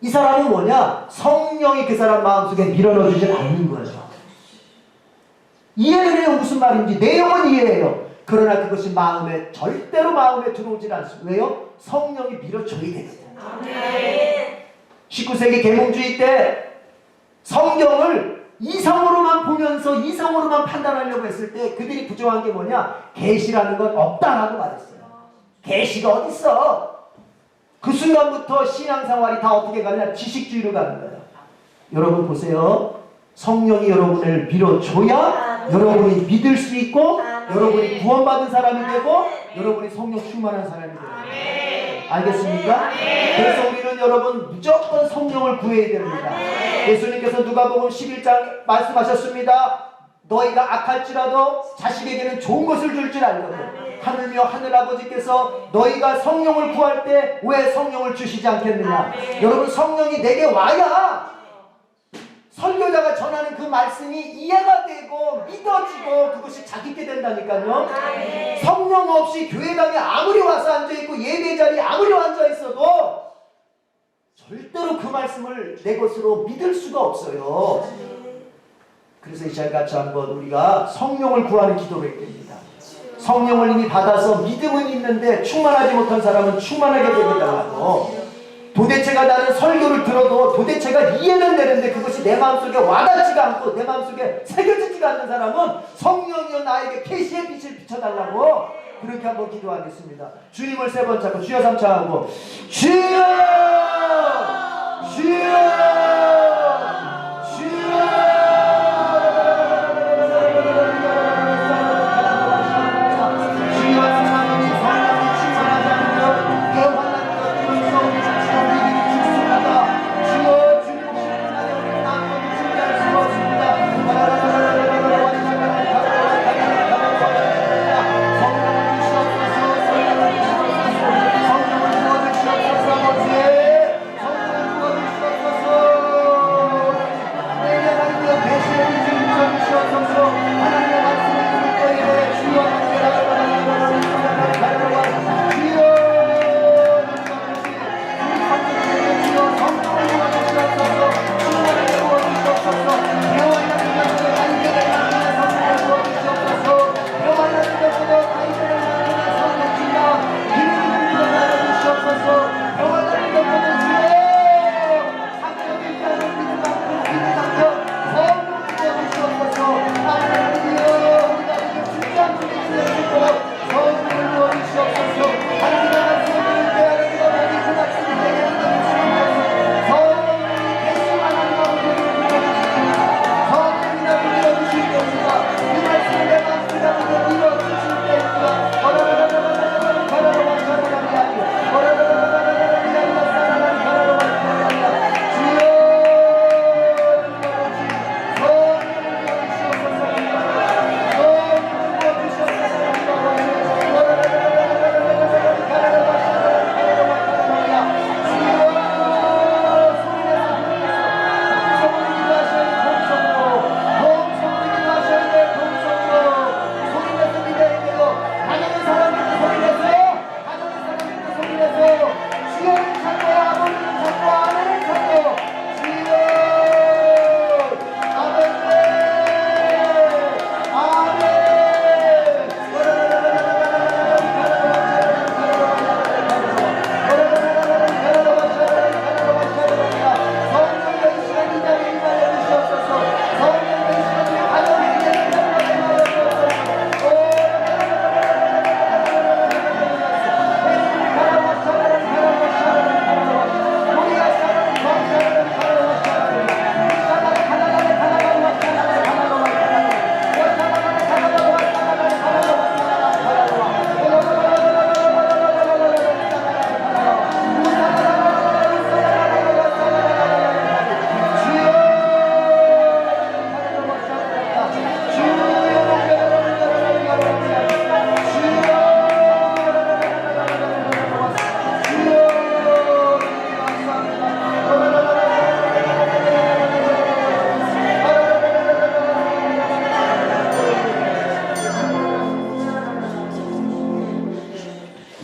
S1: 이 사람은 뭐냐? 성령이 그 사람 마음속에 밀어넣어주지 않는 거예요. 이해를 해요. 무슨 말인지. 내용은 이해해요. 그러나 그것이 절대로 마음에 들어오질 않습니다. 왜요? 성령이 밀어줘야 되거든요. 19세기 계몽주의 때 성경을 이성으로만 보면서 이성으로만 판단하려고 했을 때 그들이 부정한 게 뭐냐? 계시라는 건 없다라고 말했어요. 계시가 어딨어? 그 순간부터 신앙생활이 다 어떻게 가느냐? 지식주의로 가는 거예요. 여러분 보세요. 성령이 여러분을 밀어줘야 여러분이 믿을 수 있고 여러분이 구원받은 사람이 되고 여러분이 성령 충만한 사람이 돼요. 알겠습니까? 그래서 우리는 여러분 무조건 성령을 구해야 됩니다. 예수님께서 누가복음 11장 말씀하셨습니다. 너희가 악할지라도 자식에게는 좋은 것을 줄 줄 알거든. 하늘며 하늘아버지께서 너희가 성령을 구할 때 왜 성령을 주시지 않겠느냐. 여러분 성령이 내게 와야 설교자가 전하는 그 말씀이 이해가 되고 믿어지고 그것이 자기게 된다니까요. 성령 없이 교회당에 아무리 와서 앉아있고 예배 자리에 아무리 앉아있어도 절대로 그 말씀을 내 것으로 믿을 수가 없어요. 그래서 이 시간같이 한번 우리가 성령을 구하는 기도를 해야 됩니다. 성령을 이미 받아서 믿음은 있는데 충만하지 못한 사람은 충만하게 되겠다고. 도대체가 나는 설교를 들어도 도대체가 이해는 되는데 그것이 내 마음속에 와닿지가 않고 내 마음속에 새겨지지가 않는 사람은 성령이여 나에게 계시의 빛을 비춰달라고 그렇게 한번 기도하겠습니다. 주님을 세 번 찾고 주여 삼창하고 주여 주여 성령을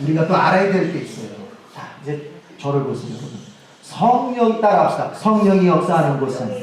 S1: 우리가 또 알아야 될 게 있어요. 자, 이제 저를 보세요, 여러분. 성령 따라합시다. 성령이 역사하는 곳은